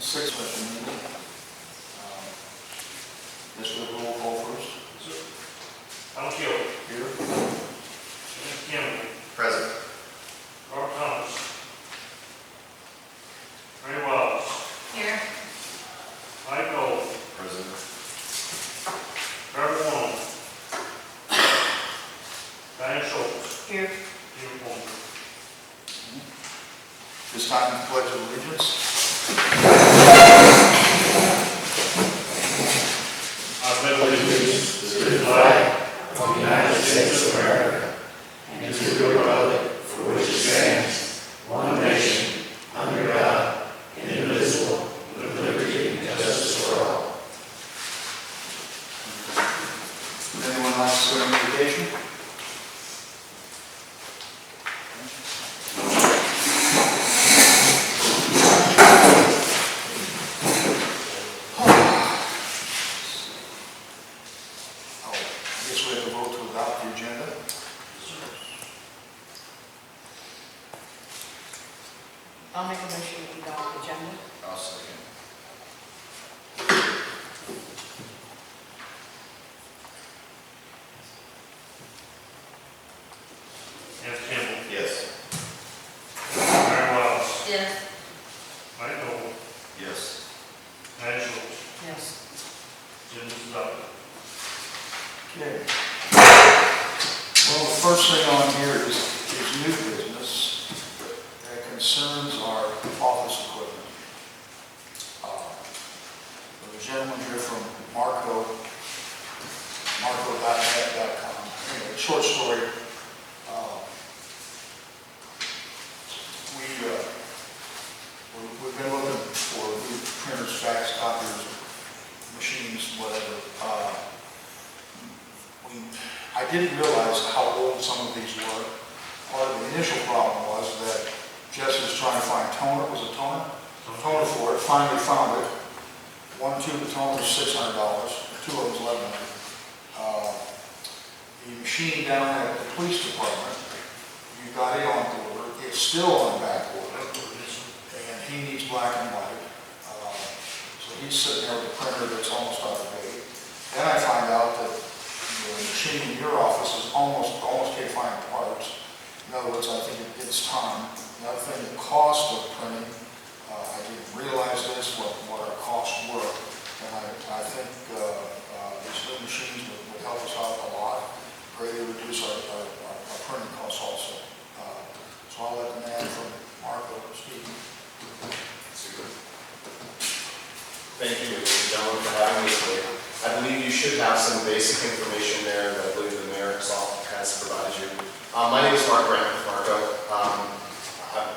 Sixth special meeting. This will roll call first. Tom Keel. Here. James Campbell. Present. Robert Thomas. Ray Wells. Here. Mike Gold. Present. Trevor Long. Diane Schultz. Here. Jim Coleman. This time, the pledge of allegiance. I pledge allegiance to the flag of the United States of America and to the republic for which it stands, one nation, under God, indivisible, with liberty and justice for all. Anyone like to go on vacation? I'll make a motion to adopt the agenda. I'll second. James Campbell. Yes. Ray Wells. Yes. Mike Gold. Yes. Diane Schultz. Yes. Jim Zucker. Okay. Well, the first thing on here is new business that concerns our office equipment. There's a gentleman here from marco.net.com. Anyway, short story. We've been looking for new printers, fax copiers, machines, whatever. I didn't realize how old some of these were. Part of the initial problem was that Jess was trying to find toner. Was it toner? Toner for it. Finally found it. One tube of toner was $600. Two of them was $1,100. The machine down at the police department, you got it on order. It's still on back order, and he needs black and white. So he's sitting there with a printer that's almost out of date. Then I find out that the machine in your office is almost can't find parts. In other words, I think it's time. Another thing, the cost of printing, I didn't realize this, what our costs were. And I think these new machines would help us out a lot, greatly reduce our printing costs also. So I'll let the man from Marco speak. Super. Thank you, ladies and gentlemen, for having me today. I believe you should have some basic information there that I believe the mayor's office has provided you. My name is Mark Grant with Marco.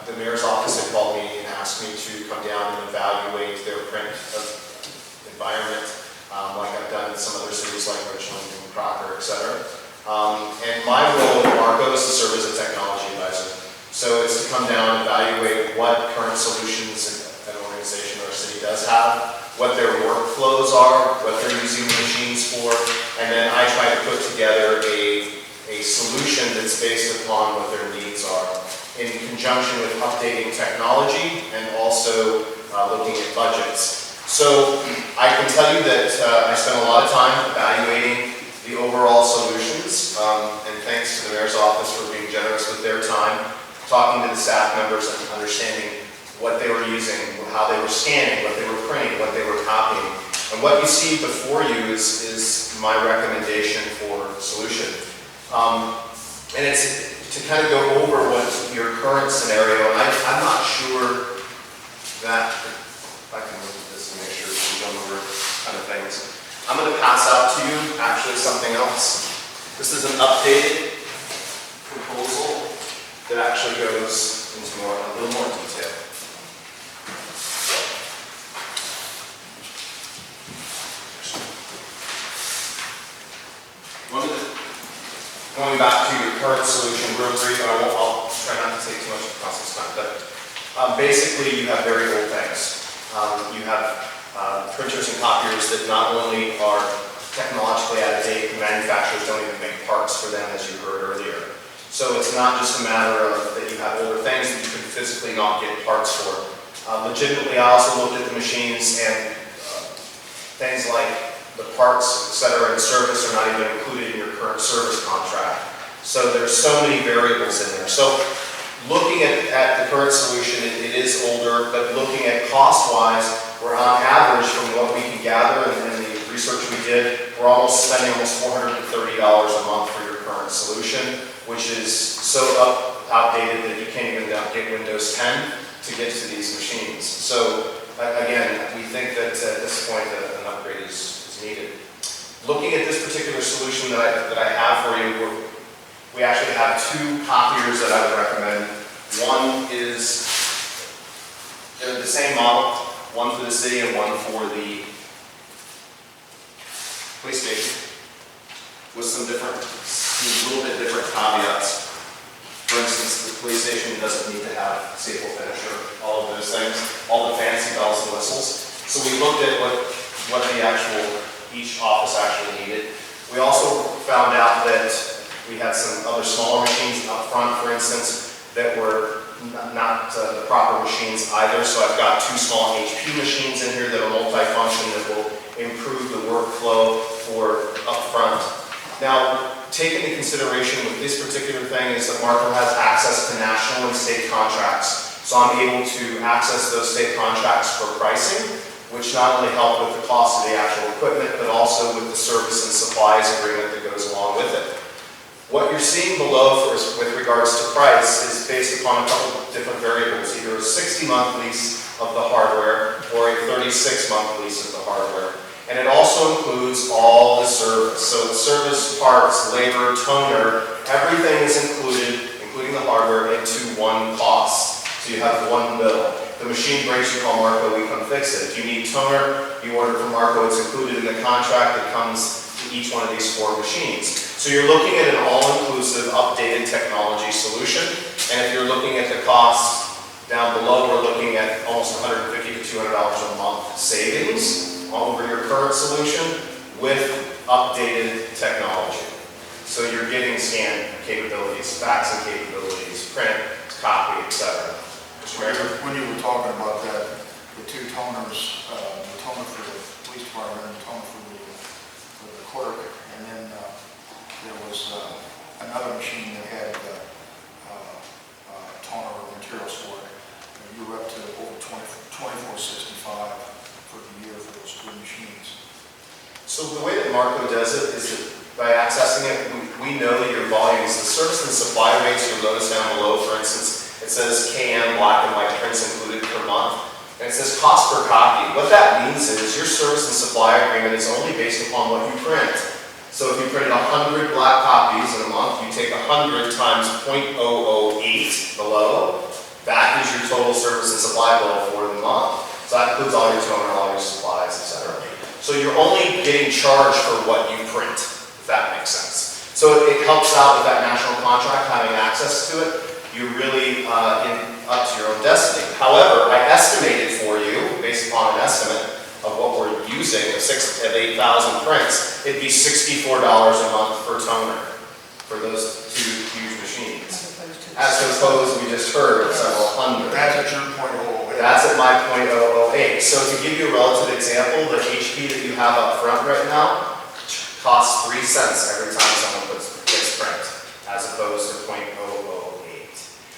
The mayor's office had called me and asked me to come down and evaluate their print environment, like I've done in some other cities like Richmond and Crocker, etc. And my role at Marco is to serve as a technology advisor. So it's to come down and evaluate what current solutions an organization or a city does have, what their workflows are, what they're using the machines for, and then I try to put together a solution that's based upon what their needs are, in conjunction with updating technology and also looking at budgets. So I can tell you that I spent a lot of time evaluating the overall solutions, and thanks to the mayor's office for being generous with their time, talking to the staff members and understanding what they were using, how they were scanning, what they were printing, what they were copying. And what you see before you is my recommendation for solution. And it's to kind of go over what your current scenario, and I'm not sure that, if I can look at this and make sure we don't over kind of things. I'm going to pass out to you actually something else. This is an updated proposal that actually goes into a little more detail. Going back to your current solution, real brief, I'll try not to take too much of the process time, but basically you have very old things. You have printers and copiers that not only are technologically out of date, the manufacturers don't even make parts for them, as you heard earlier. So it's not just a matter of that you have older things that you can physically not get parts for. Legitimately, I also looked at the machines, and things like the parts, et cetera, and service are not even included in your current service contract. So there's so many variables in there. So looking at the current solution, it is older, but looking at cost-wise, we're on average from what we can gather and the research we did, we're almost spending almost $430 a month for your current solution, which is so outdated that you can't even update Windows 10 to get to these machines. So again, we think that at this point an upgrade is needed. Looking at this particular solution that I have for you, we actually have two copiers that I would recommend. One is, they're the same model, one for the city and one for the police station, with some little bit different caveats. For instance, the police station doesn't need to have staple finisher, all of those things, all the fancy bells and whistles. So we looked at what each office actually needed. We also found out that we had some other smaller machines up front, for instance, that were not the proper machines either. So I've got two small HP machines in here that are multifunction that will improve the workflow for up front. Now, take into consideration with this particular thing is that Marco has access to national and state contracts. So I'm able to access those state contracts for pricing, which not only help with the cost of the actual equipment, but also with the service and supplies agreement that goes along with it. What you're seeing below with regards to price is based upon a couple of different variables, either a 60-month lease of the hardware or a 36-month lease of the hardware. And it also includes all the service. So the service, parts, labor, toner, everything is included, including the hardware, into one cost. So you have one bill. The machine breaks, you call Marco, we come fix it. If you need toner, you order from Marco, it's included in the contract that comes to each one of these 4 machines. So you're looking at an all-inclusive, updated technology solution. And if you're looking at the cost down below, we're looking at almost $150 to $200 a month savings over your current solution with updated technology. So you're getting scan capabilities, faxing capabilities, print, copy, etc. Mr. Mayor? When you were talking about that, the two toners, the toner for the police department and the toner for the clerk, and then there was another machine that had toner or material stored. You were up to over $24.65 for the year for those 2 machines. So the way that Marco does it is that by accessing it, we know that your volumes, the service and supply rates, you'll notice down below, for instance, it says KM black and white prints included per month, and it says cost per copy. What that means is your service and supply agreement is only based upon what you print. So if you printed 100 black copies in a month, you take 100 times 0.008 below, that is your total service and supply bill for the month. So that includes all your toner, all your supplies, etc. So you're only getting charged for what you print, if that makes sense. So it helps out with that national contract, having access to it. You're really up to your own destiny. However, I estimated for you, based upon an estimate of what we're using of 8,000 prints, it'd be $64 a month per toner for those 2 huge machines. As opposed, we just heard, of several hundred. That's at your .008. That's at my .008. So to give you a relative example, the HP that you have up front right now costs 3 cents every time someone clicks print, as opposed to .008.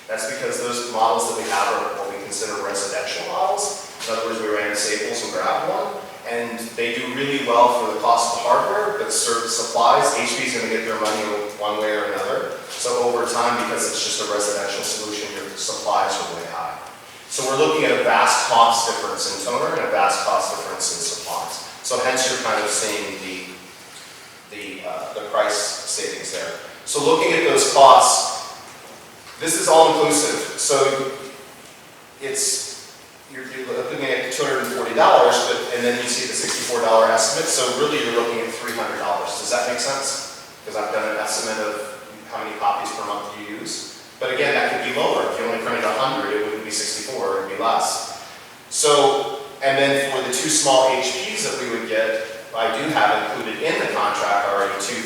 That's because those models that we have are what we consider residential models. In other words, we ran to Staples and grabbed one, and they do really well for the cost of the hardware, but certain supplies, HP is going to get their money one way or another. So over time, because it's just a residential solution, your supplies are way high. So we're looking at a vast cost difference in toner and a vast cost difference in supplies. So hence you're kind of seeing the price savings there. So looking at those costs, this is all inclusive. So you're looking at $240, and then you see the $64 estimate. So really you're looking at $300. Does that make sense? Because I've done an estimate of how many copies per month you use. But again, that could be lower. If you only printed 100, it wouldn't be 64, it would be less. So, and then for the 2 small HPs that we would get, I do have included in the contract already 2,000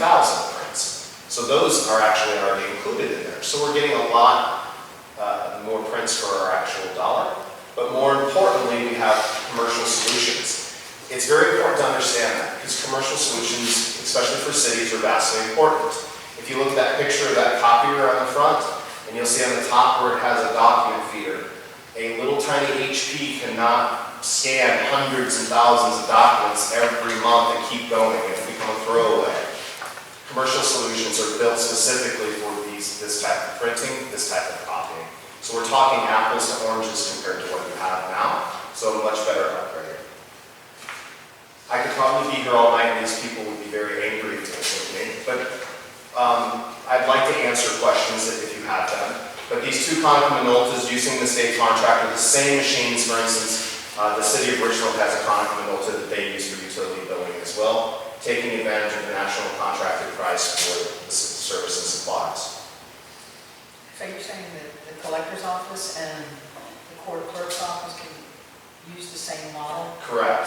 prints. So those are actually already included in there. So we're getting a lot more prints for our actual dollar. But more importantly, we have commercial solutions. It's very important to understand that because commercial solutions, especially for cities, are vastly important. If you look at that picture of that copier on the front, and you'll see on the top where it has a document feeder, a little tiny HP cannot scan hundreds and thousands of documents every month and keep going and become a throwaway. Commercial solutions are built specifically for this type of printing, this type of copying. So we're talking apples to oranges compared to what you have now, so a much better upgrade. I could probably be here all night and these people would be very angry with me, but I'd like to answer questions if you have them. But these two Konica Minoltas using the state contract are the same machines. For instance, the City of Richmond has a Konica Minolta that they use for utility billing as well, taking advantage of the national contracted price for the service and supplies. So you're saying that the collector's office and the court clerk's office can use the same model? Correct.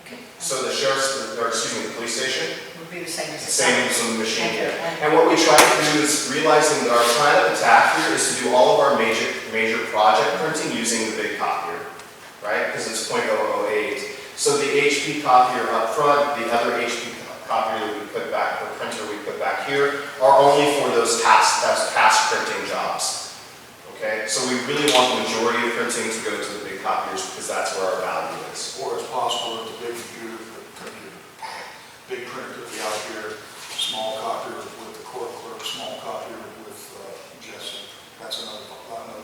Okay. So the the police station, Would be the same as the same as the machine. Okay. And what we try to do is realizing that our plan of attack here is to do all of our major project printing using the big copier, right? Because it's .008. So the HP copier up front, the other HP copier that we put back, the printer we put back here, are only for those task printing jobs. Okay? So we really want the majority of printing to go to the big copiers because that's where our value is. Or it's possible that the big big printer could be out here, small copier with the court clerk, small copier with Jesse. That's another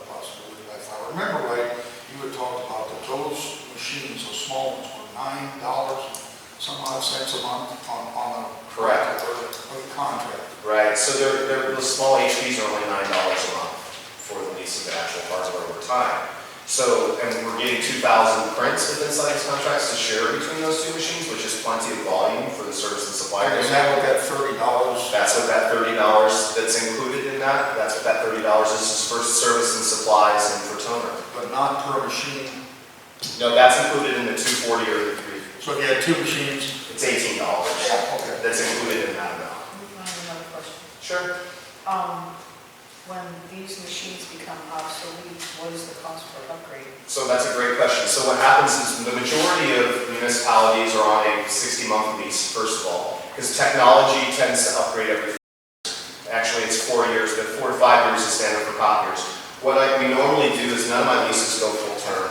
possibility. If I remember right, you had talked about that those machines, those small ones, were $9 some odd cents a month on a Correct. or a contract. Right. So the small HPs are only $9 a month for the lease of the actual hardware over time. So, and we're getting 2,000 prints within these contracts to share between those two machines, which is plenty of volume for the service and supply. Is that what that $30? That's what that $30 that's included in that. That's what that $30 is for service and supplies and for toner. But not per machine? No, that's included in the 240 or the 3. So if you had two machines? It's $18. Yeah, okay. That's included in that amount. I have another question. Sure. When these machines become obsolete, what is the cost for upgrade? So that's a great question. So what happens is the majority of municipalities are on a 60-month lease, first of all, because technology tends to upgrade every 4 years. Actually, it's 4 years, but 4 to 5 years is standard for copiers. What we normally do is none of my leases go full term.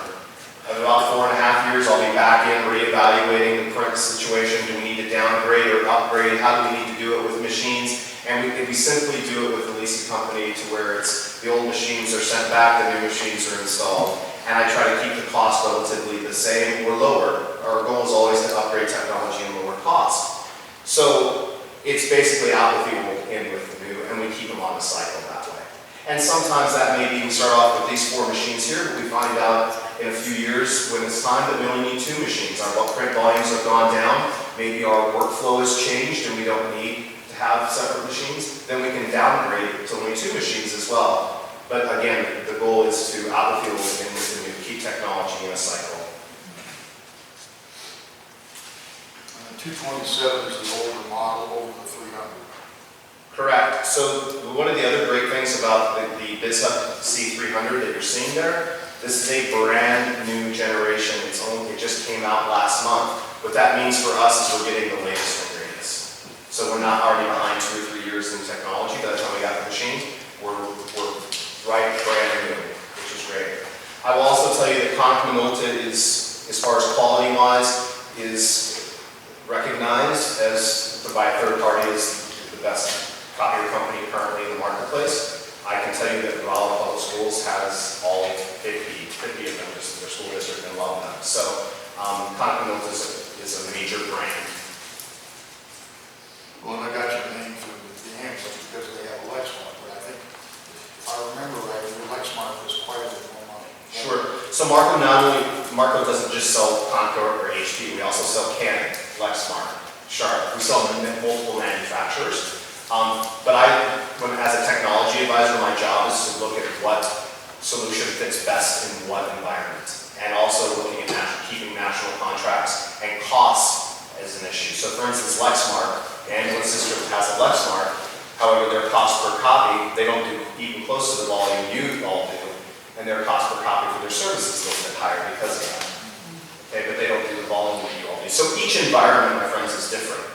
In about 4.5 years, I'll be back in reevaluating the print situation. Do we need to downgrade or upgrade? How do we need to do it with machines? And we simply do it with the leasing company to where it's the old machines are sent back, the new machines are installed. And I try to keep the cost relatively the same or lower. Our goal is always to upgrade technology and lower cost. So it's basically out with the old, in with the new, and we keep them on the cycle that way. And sometimes that may be we start off with these 4 machines here, but we find out in a few years when it's time that we only need 2 machines. Our print volumes have gone down, maybe our workflow has changed and we don't need have separate machines, then we can downgrade to only 2 machines as well. But again, the goal is to out the field and keep technology in a cycle. 227 is the older model over the 300. Correct. So one of the other great things about the BizHub C300 that you're seeing there, this is a brand new generation. It just came out last month. What that means for us is we're getting the latest and greatest. So we're not already behind 2 or 3 years in technology. By the time we got the machines, we're right brand new, which is great. I will also tell you that Konica Minolta is, as far as quality-wise, is recognized as by a third party as the best copier company currently in the marketplace. I can tell you that Raleigh Public Schools has all 50 of them in their school district and love them. So Konica Minolta is a major brand. Well, and I got your name through the ambulance because they have a Lexmark, but I think, if I remember right, the Lexmark was quite a bit more money. Sure. So Marco doesn't just sell Konica or HP, we also sell Canon, Lexmark, Sharp. We sell multiple manufacturers. But as a technology advisor, my job is to look at what solution fits best in what environment. And also looking at keeping national contracts and costs as an issue. So for instance, Lexmark, the ambulance district has a Lexmark, however their cost per copy, they don't do even close to the volume you all do. and their cost per copy for their service is a little bit higher because of that. Okay, but they don't do the volume that you all do. So each environment, my friends, is different.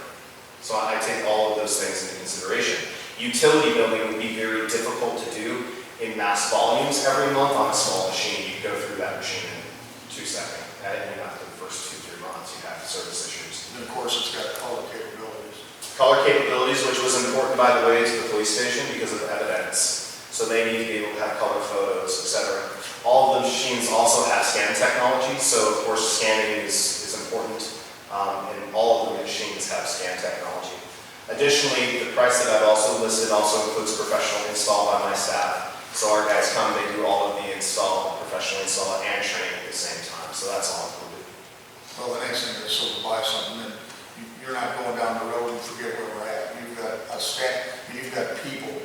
So I take all of those things into consideration. Utility billing would be very difficult to do in mass volumes every month on a small machine. You go through that machine in 2 seconds. And after the first 2-3 months, you have service issues. And of course, it's got color capabilities. Color capabilities, which was important, by the way, to the police station because of evidence. So they need to be able to have color photos, etc. All of the machines also have scan technology, so of course scanning is important, and all of the machines have scan technology. Additionally, the price that I've also listed also includes professional install by my staff. So our guys come, they do all of the install, professional install, and training at the same time. So that's all included. Well, the next thing is, so to buy something, and you're not going down the road and forget where we're at. You've got a staff, and you've got people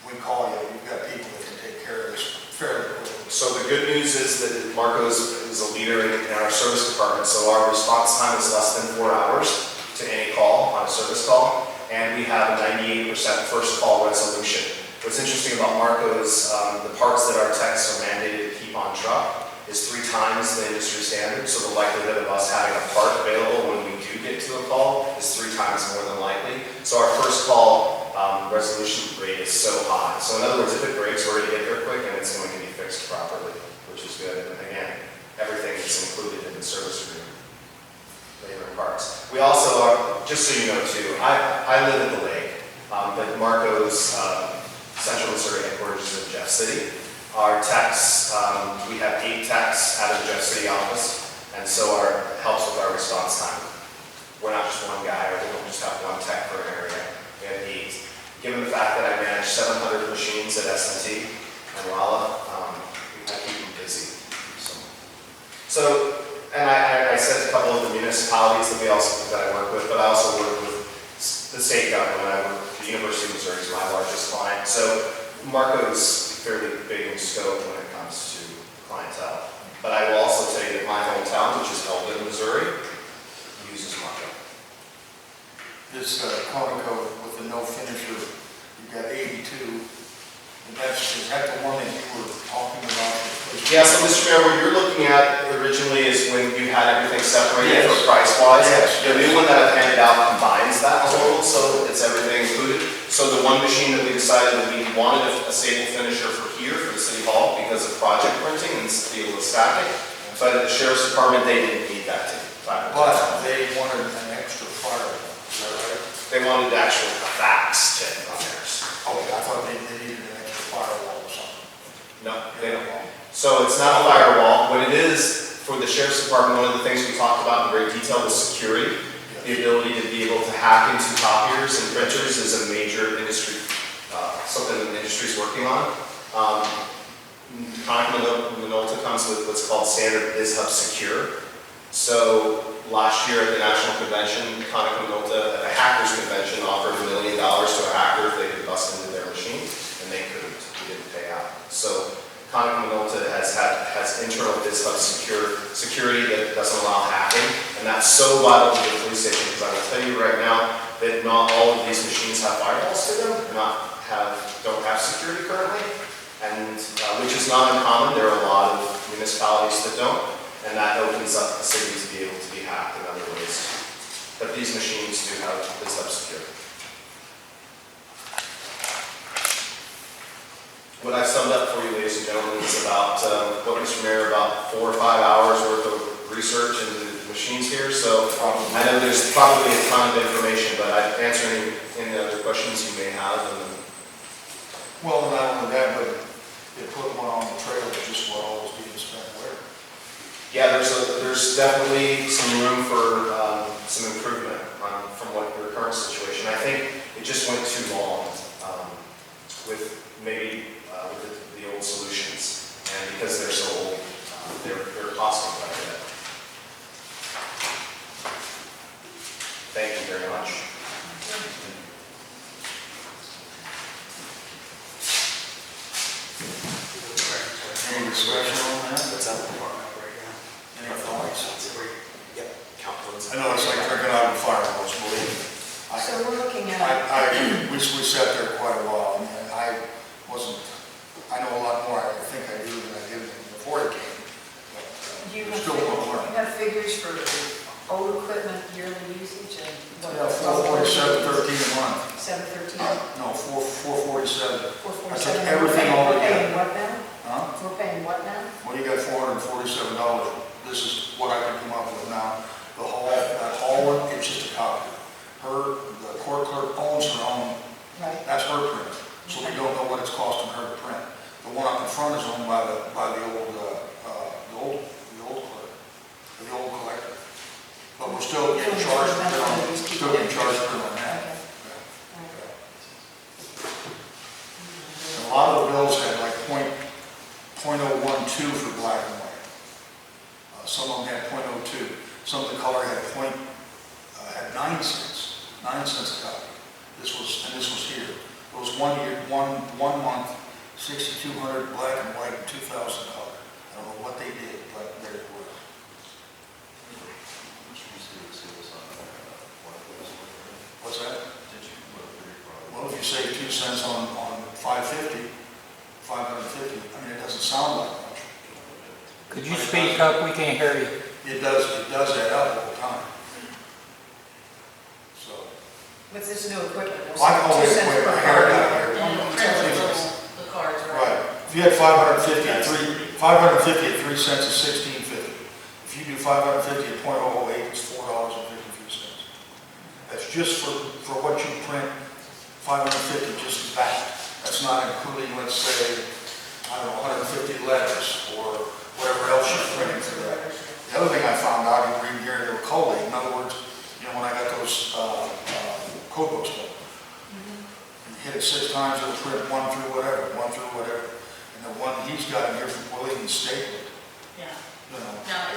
we call you, you've got people that can take care of this fairly quickly. So the good news is that Marco's is a leader in our service department. So our response time is less than 4 hours to any call on a service call, and we have a 98% first call resolution. What's interesting about Marco is the parts that our techs are mandated to keep on truck is 3 times the industry standard, so the likelihood of us having a part available when we do get to a call is 3 times more than likely. So our first call resolution rate is so high. So in other words, if it breaks, we're going to get there quick and it's going to be fixed properly, which is good. And again, everything is included in the service agreement, labor and parts. We also are, just so you know too, I live at the lake, but Marco's Central Missouri headquarters is in Jeff City. Our techs, we have 8 techs out of the Jeff City office, and so helps with our response time. We're not just one guy, or we don't just have one tech per area. We have 8. Given the fact that I manage 700 machines at S&T and Rolla, I keep them busy. So, and I said a couple of the municipalities that I work with, but I also work with the state government. I work with the University of Missouri is my largest client. So Marco's fairly big in scope when it comes to clientele. But I will also tell you that my hometown, which is Elgin, Missouri, uses Marco. This Conoco with the no finisher, you've got 82, and is that the one that you were talking about? Yeah, so Mr. Mayor, what you're looking at originally is when you had everything separated Yes. for price-wise. Yes. The new one that I've handed out combines that total, so it's everything included. So the one machine that we decided that we wanted a staple finisher for here, for the City Hall, because of project printing and be able to stack it. But at the Sheriff's Department, they didn't need that to. But they wanted an extra firewall, is that right? They wanted actually a fax tip on theirs. Okay, I thought they needed an extra firewall or something. No, they don't. So it's not a firewall. What it is, for the Sheriff's Department, one of the things we talked about in great detail was security. The ability to be able to hack into copiers and printers is a major industry, something that the industry is working on. Minolta comes with what's called standard BizHub Secure. So last year at the National Convention, Minolta at the Hackers Convention offered $1 million to a hacker if they could bust into their machine, and they couldn't. We didn't pay out. So Minolta has internal BizHub security that doesn't allow hacking, and that's so vital to the police station because I will tell you right now that not all of these machines have firewalls to them, don't have security currently, and which is not uncommon. There are a lot of municipalities that don't, and that opens up the city to be able to be hacked in other ways. But these machines do have BizHub security. What I've summed up for you, ladies and gentlemen, is about what Mr. Mayor, about 4 or 5 hours worth of research into the machines here. So I know there's probably a ton of information, but I'd answer any other questions you may have. Well, not only that, but they put one on the trail, just what all was being spent where. Yeah, there's definitely some room for some improvement from what your current situation. I think it just went too long with maybe with the old solutions, and because they're so old, they're costing quite a bit. Thank you very much. Any discussion on that? What's that department right now? Any thoughts? Yep, councilman's. I know it's like drinking out of a fire hose, believe me. So we're looking at, We sat there quite a while, and I know a lot more, I think I Yeah, 447, 13 a month. 713? No, 447. 447. I took everything all We're paying together. what now? Huh? We're paying what now? Well, you got $447. This is what I can come up with now. The hall, that hall one, it's just a copy. The court clerk owns her own, Right. that's her printer. So we don't know what it's costing her to print. The one up in front is owned by the old clerk, the old collector. But we're still getting charged for it on, still getting charged for it on that. Okay. And a lot of the bills had like .012 for black and white. Some of them had .02. Some of the color had 9 cents, 9 cents a copy. This was here. It was 1 year, one month, 6,200 black and white and 2,000 color. I don't know what they did, but there it was. What's that? Well, if you save 2 cents on 550, I mean, it doesn't sound like much. Could you speak up? We can't hear you. It does add up over time. So, But there's no equipment. no I call it 2 cents equipment. per I heard card. that here. And it'll print the cards, right? right. If you had 550 at 3 cents is 16.50. If you do 550 at .008, it's $4.52. That's just for what you print. 550 just that. That's not including, let's say, I don't know, 150 letters or whatever else you're printing for that. The other thing I found out in reading here, they were collated. In other words, you know, when I got those code books done, you hit it 6 times, it'll print 1 through whatever. And the one he's got in here from William stapled, Yeah. you know. Now,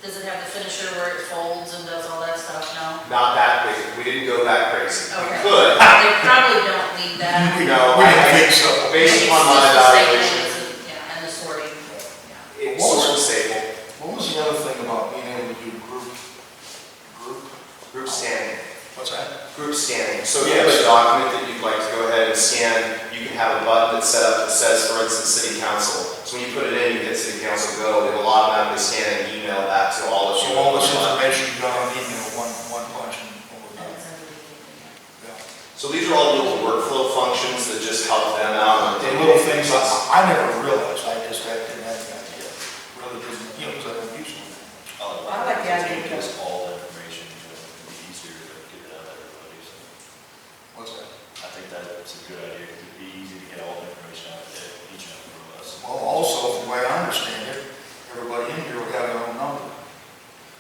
does it have the finisher where it folds and does all that stuff? No? Not that big, we didn't go that crazy. We Okay. could, They probably don't need that. no, We I didn't think think so. based It's upon my just the same evaluation, thing as the- Yeah, and the sorting. Yeah. it's sort of stable. What was the other thing about being able to do Group scanning. what's that? Group scanning. So if you have a document that you'd like to go ahead and scan, you can have a button that's set up that says, for instance, City Council. So when you put it in, you hit City Council Go, it will automatically scan and email that to all of you. So all this information you got on email, one punch and we're And done. it's under the- Yeah. So these are all little workflow functions that just help them out. The little things I never realized, I just didn't have any idea. Really didn't, you know, because I don't use them. I like the idea of Just all the information, it'd be easier to get it out to everybody, so What's that? I think that's a good idea, because it'd be easy to get all the information out to each and every one of us. Well, also, the way I understand it, everybody in here would have their own number.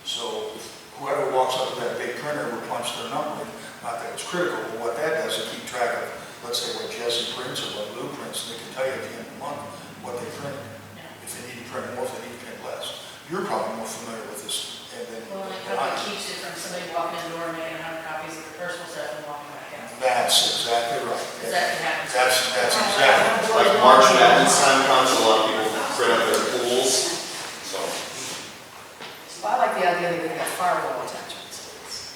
So if whoever walks up to that big printer would punch their number in. Not that it's critical, but what that does is keep track of, let's say, what Jesse prints or what Lou prints, and they can tell you at the end of the month what they printed. Yeah. If they need to print more, if they need to print less. You're probably more familiar with this than Well, it I probably am. keeps it from somebody walking in the door and making 100 copies of their personal stuff and walking back out. That's exactly right. Because that can happen. That's exactly. Like March Madness time comes, a lot of people print up their pools, so. Well, I like the idea that we've got firewall attachments.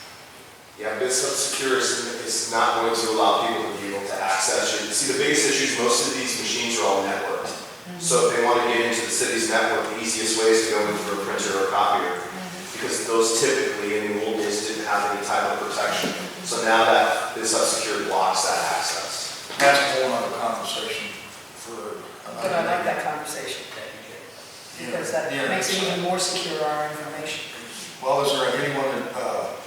Yeah, BitSub Secure is not going to allow people to be able to access you. See, the biggest issue is most of these machines are all networked. So if they want to get into the city's network, the easiest way is to go into a printer or a copier. Because those typically, in the old days, didn't have any type of protection. So now that BitSub Secure blocks that access. That's a whole other conversation for But I like that conversation, because that makes it even more secure, our information. Well, is there anyone that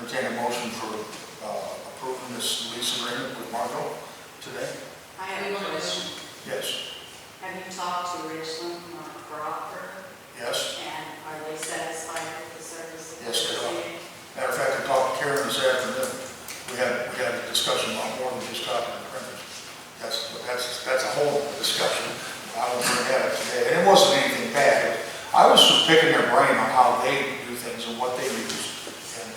entertain a motion for approving this lease agreement with Marco today? I have a question. Yes. Have you talked to Richland or Crawford, Yes. and are they satisfied with the service that Yes, they they're are. receiving? Matter of fact, I talked to Karen this afternoon. We had a discussion about more than just copying and printers. That's a whole discussion. I won't bring that up today. And it wasn't anything bad. I was just picking their brain on how they do things and what they use.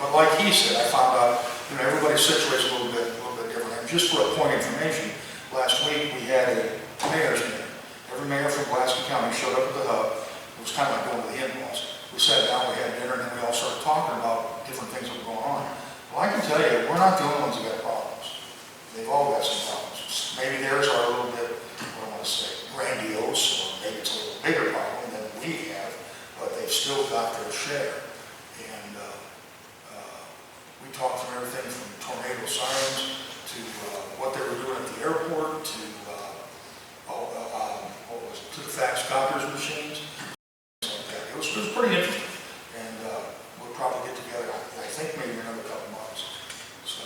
But like he said, I found out, you know, everybody's situation a little bit different. And just for a point of information, last week we had a mayor's meeting. Every mayor from Pulaski County showed up at the hub. It was kind of like going to the in-laws. We sat down, we had dinner, and then we all started talking about different things that were going on. Well, I can tell you, we're not the only ones that got problems. They've all got some problems. Maybe theirs are a little bit, what do I want to say, grandiose, or maybe it's a little bigger problem than we have, but they've still got their share. And we talked from everything from tornado sirens to what they were doing at the airport to, what was it, to the fax copiers machines. Like that. It was pretty interesting. And we'll probably get together, I think maybe in another couple months. So,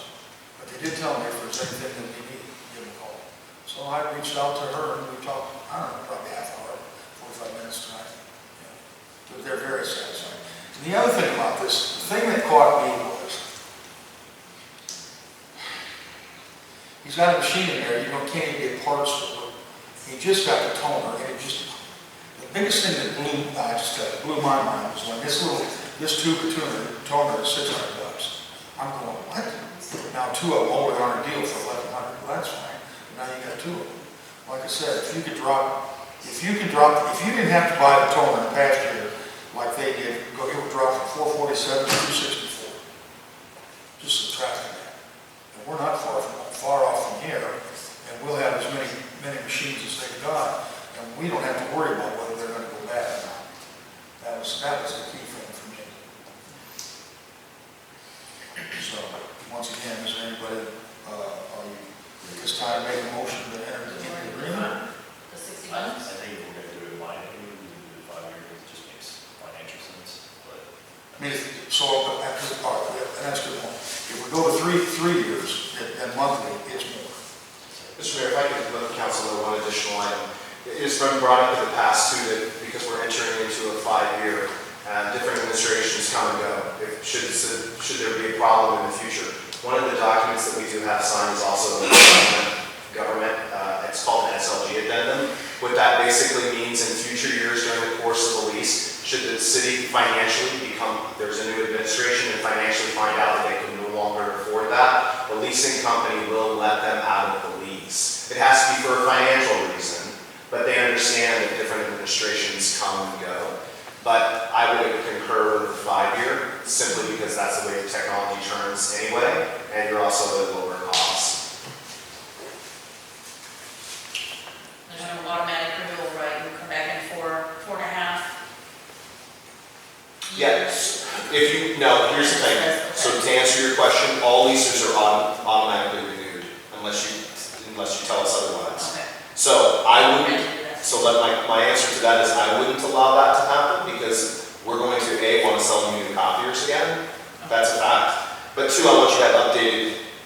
but they did tell me if there's anything that we need, give them a call. So I reached out to her and we talked, I don't know, probably half an hour, 45 minutes tonight. Yeah. But they're very satisfied. And the other thing about this, the thing that caught me was, he's got a machine in there, you can't even get parts for it. He just got the toner, and the biggest thing that blew my mind was when this tube of toner is $600. I'm going, what? Now 2 of them over there on a deal for $1,100. Well, that's fine. But now you got 2 of them. Like I said, if you didn't have to buy the toner in past year like they did, it would drop from 447 to 264. Just subtracting that. And we're not far off from here, and we'll have as many machines as they've got, and we don't have to worry about whether they're going to go bad or not. That was the key thing for me. So, once again, is there anybody, are you at this time make a motion to enter the agreement? The 60 I months? think if we're gonna do it in line, I think we can do it 5 years, it just makes financial sense, but. I mean, so after the part, and that's a good point. If we go to three years and monthly, it's more. Mr. Mayor, if I could let the council know one additional item. It's been brought up in the past too that because we're entering into a 5-year, different administrations come and go. Should there be a problem in the future? One of the documents that we do have signed is also the government, it's called an SLG addendum. What that basically means in future years during the course of the lease, should the city financially there's a new administration and financially find out that they can no longer afford that, the leasing company will let them out of the lease. It has to be for a financial reason, but they understand that different administrations come and go. But I would concur with the 5-year, simply because that's the way the technology turns anyway, and you're also at a lower cost. There's an automatic renewal, right? You come back in 4.5 years. Yes. Here's the thing. So to answer your question, all leases are automatically renewed unless you tell us otherwise. Okay. So my answer to that is I wouldn't allow that to happen because we're going to want to sell you new copiers again. That's a fact. But 2, I want you to have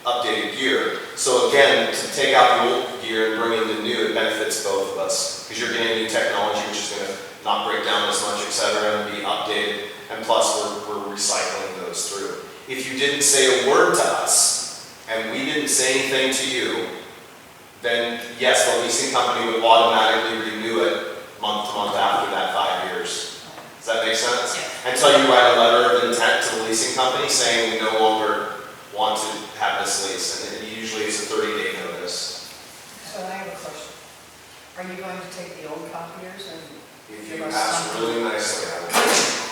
updated gear. So again, to take out the old gear and bring in the new, it benefits both of us because you're getting new technology which is going to not break down as much, etc., and be updated. And plus, we're recycling those through. If you didn't say a word to us, and we didn't say anything to you, then yes, the leasing company would automatically renew it month to month after that 5 years. Does that make sense? Yeah. Until you write a letter of intent to the leasing company saying we no longer want to have this lease, and usually it's a 30-day notice. So I have a question. Are you going to take the old copiers and If give you us ask some? really nicely, I would.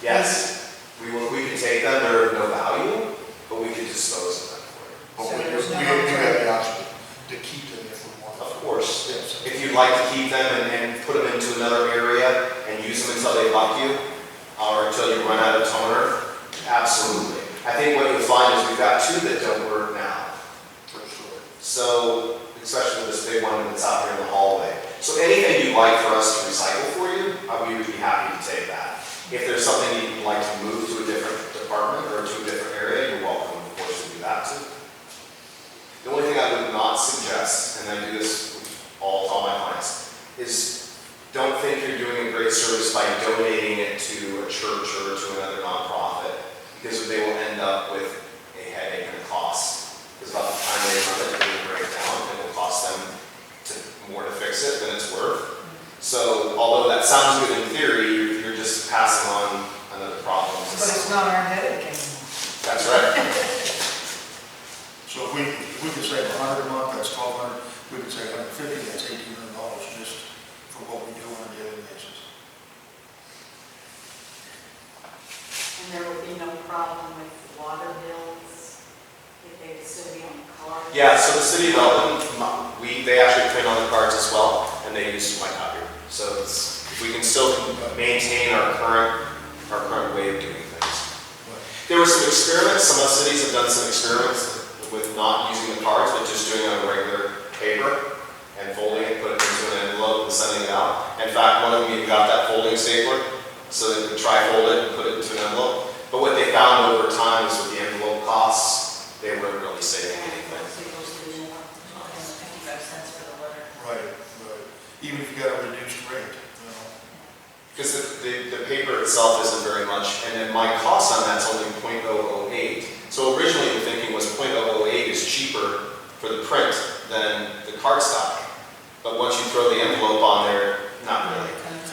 Yes, we can take them, they're of no value, but we can dispose of them for you. But So we there's no have the option to keep them if we want. Of course. Yes. If you'd like to keep them and put them into another area and use them until they buck you, or until you run out of toner, absolutely. I think what you'll find is we've got 2 that don't work now. For sure. So, especially with this big one that's out here in the hallway. So anything you'd like for us to recycle for you, we would be happy to take that. If there's something you'd like to move to a different department or to a different area, you're welcome, of course, to do that too. The only thing I would not suggest, and I do this with all my clients, is don't think you're doing a great service by donating it to a church or to another nonprofit, because they will end up with a headache and a cost. Because about the time they run it, they will break down, and it will cost them more to fix it than it's worth. So, although that sounds good in theory, you're just passing on another problem. But it's not our headache anymore. That's right. So if we could save $100 a month, that's $1,200. We could save $150, that's $1,800 just for what we do on a daily basis. And there will be no problem with water bills if they would still be on the card? Yeah, so the city of Elton, they actually print on the cards as well, and they use my copier. So we can still maintain our current way of doing things. There were some experiments, some cities done some experiments with not using the cards, but just doing it on regular paper and folding it, put it into an envelope and sending it out. In fact, one of them even got that folding stapler, so they could tri-fold it and put it into an envelope. But what they found over time is with the envelope costs, they weren't really saving anything. 55 cents for the letter. Right, right. Even if you got a reduced rate, you know. Because the paper itself isn't very much, and then my cost on that's only .008. So originally the thinking was .008 is cheaper for the print than the cardstock. But once you throw the envelope on there, not really.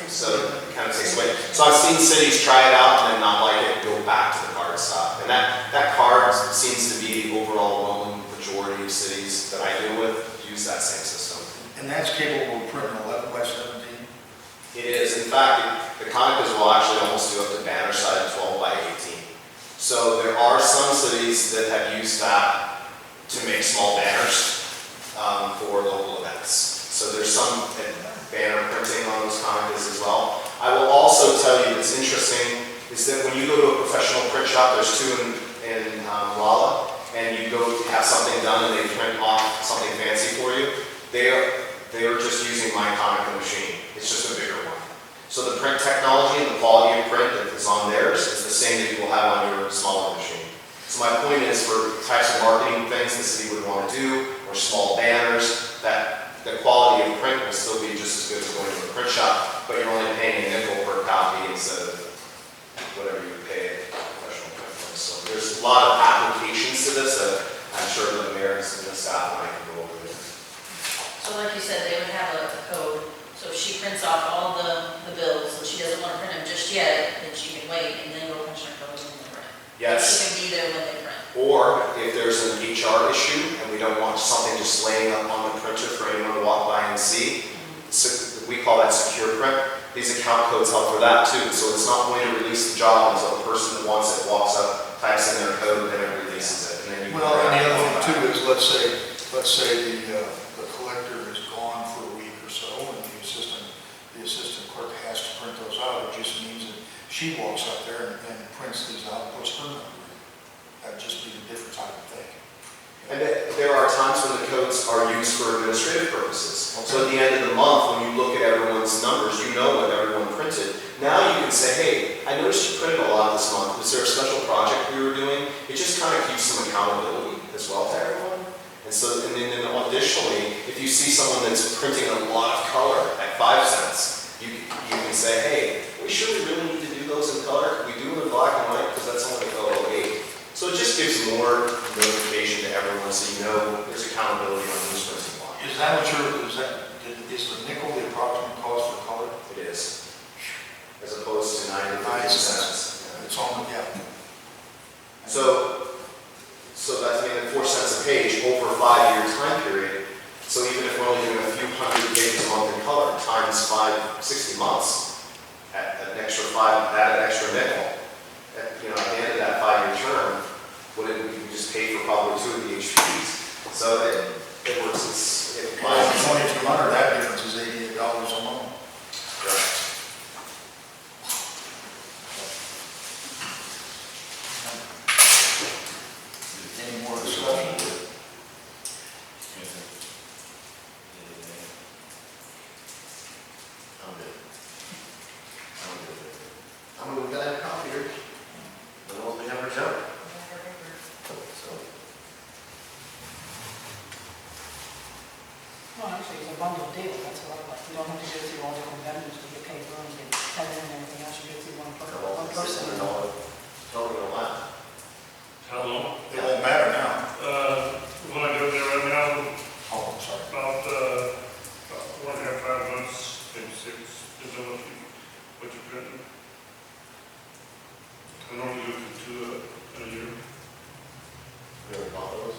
So it kind of takes away. So I've seen cities try it out and then not like it, go back to the cardstock. And that card seems to be the overall majority of cities that I deal with use that same system. And that's capable of printing 11 by 17? It is. In fact, the Conicas will actually almost do up to banner size 12 by 18. So there are some cities that have used that to make small banners for local events. So there's some banner printing on those Conicas as well. I will also tell you that's interesting is that when you go to a professional print shop, there's two in Lala, and you go have something done and they print off something fancy for you, they are just using my Conica machine. It's just a bigger one. So the print technology and the quality of print that is on theirs is the same that you will have on your smaller machine. So my point is for types of marketing things the city would want to do, or small banners, that the quality of print will still be just as good as going to a print shop, but you're only paying a nickel per copy instead of whatever you would pay at a professional print place. So there's a lot of applications to this that I'm sure the mayor and the staff might go over there. So like you said, they would have a code, so if she prints off all the bills, and she doesn't want to print them just yet, then she can wait and then go punch her code in the print. Yes. She can be there when they print. Or if there's an HR issue and we don't want something just laying up on the printer for anyone to walk by and see, we call that secure print. These account codes help for that too. So it's not going to release the job until the person that wants it walks up, types in their code, and it releases it. And then you can Well, and the other thing back. too is, let's say the collector is gone for a week or so, and the assistant clerk has to print those out. It just means that she walks up there and prints these out and puts her number in. That'd just be a different type of thing. And there are times when the codes are used for administrative purposes. So at the end of the month, when you look at everyone's numbers, you know what everyone printed. Now you can say, hey, I noticed you printed a lot this month. Was there a special project we were doing? It just kind of keeps some accountability as well to everyone. And so, and then additionally, if you see someone that's printing a lot of color at 5 cents, you can say, hey, we sure we really need to do those in color? Can we do them in black and white? Because that's only $0.08. So it just gives more notification to everyone so you know there's accountability on who's printing what. Is that what is the nickel the approximate cost for color? It is. As opposed to 90 cents. It's on, yeah. So that's, I mean, 4 cents a page over a 5-year time period. So even if we're only doing a few hundred pages a month in color, times 60 months, at an extra nickel. At the end of that 5-year term, we can just pay for probably 2 of the HPs. So it works. It buys 2,200, that difference is $88 a month. Correct. Any more discussion? I'm going to look at that copy here. The ones we never jump. Well, actually, it's a bundle deal, that's what I like. You don't have to go through all different vendors to get paper and get tethered and everything else. You go through one person. Totally not. How long? It won't matter now. When I go there right now, Oh, I'm sorry. about 1.5, 5 months, maybe 6, depends on what you're printing. I normally do it for 2 in a year. Really bought those?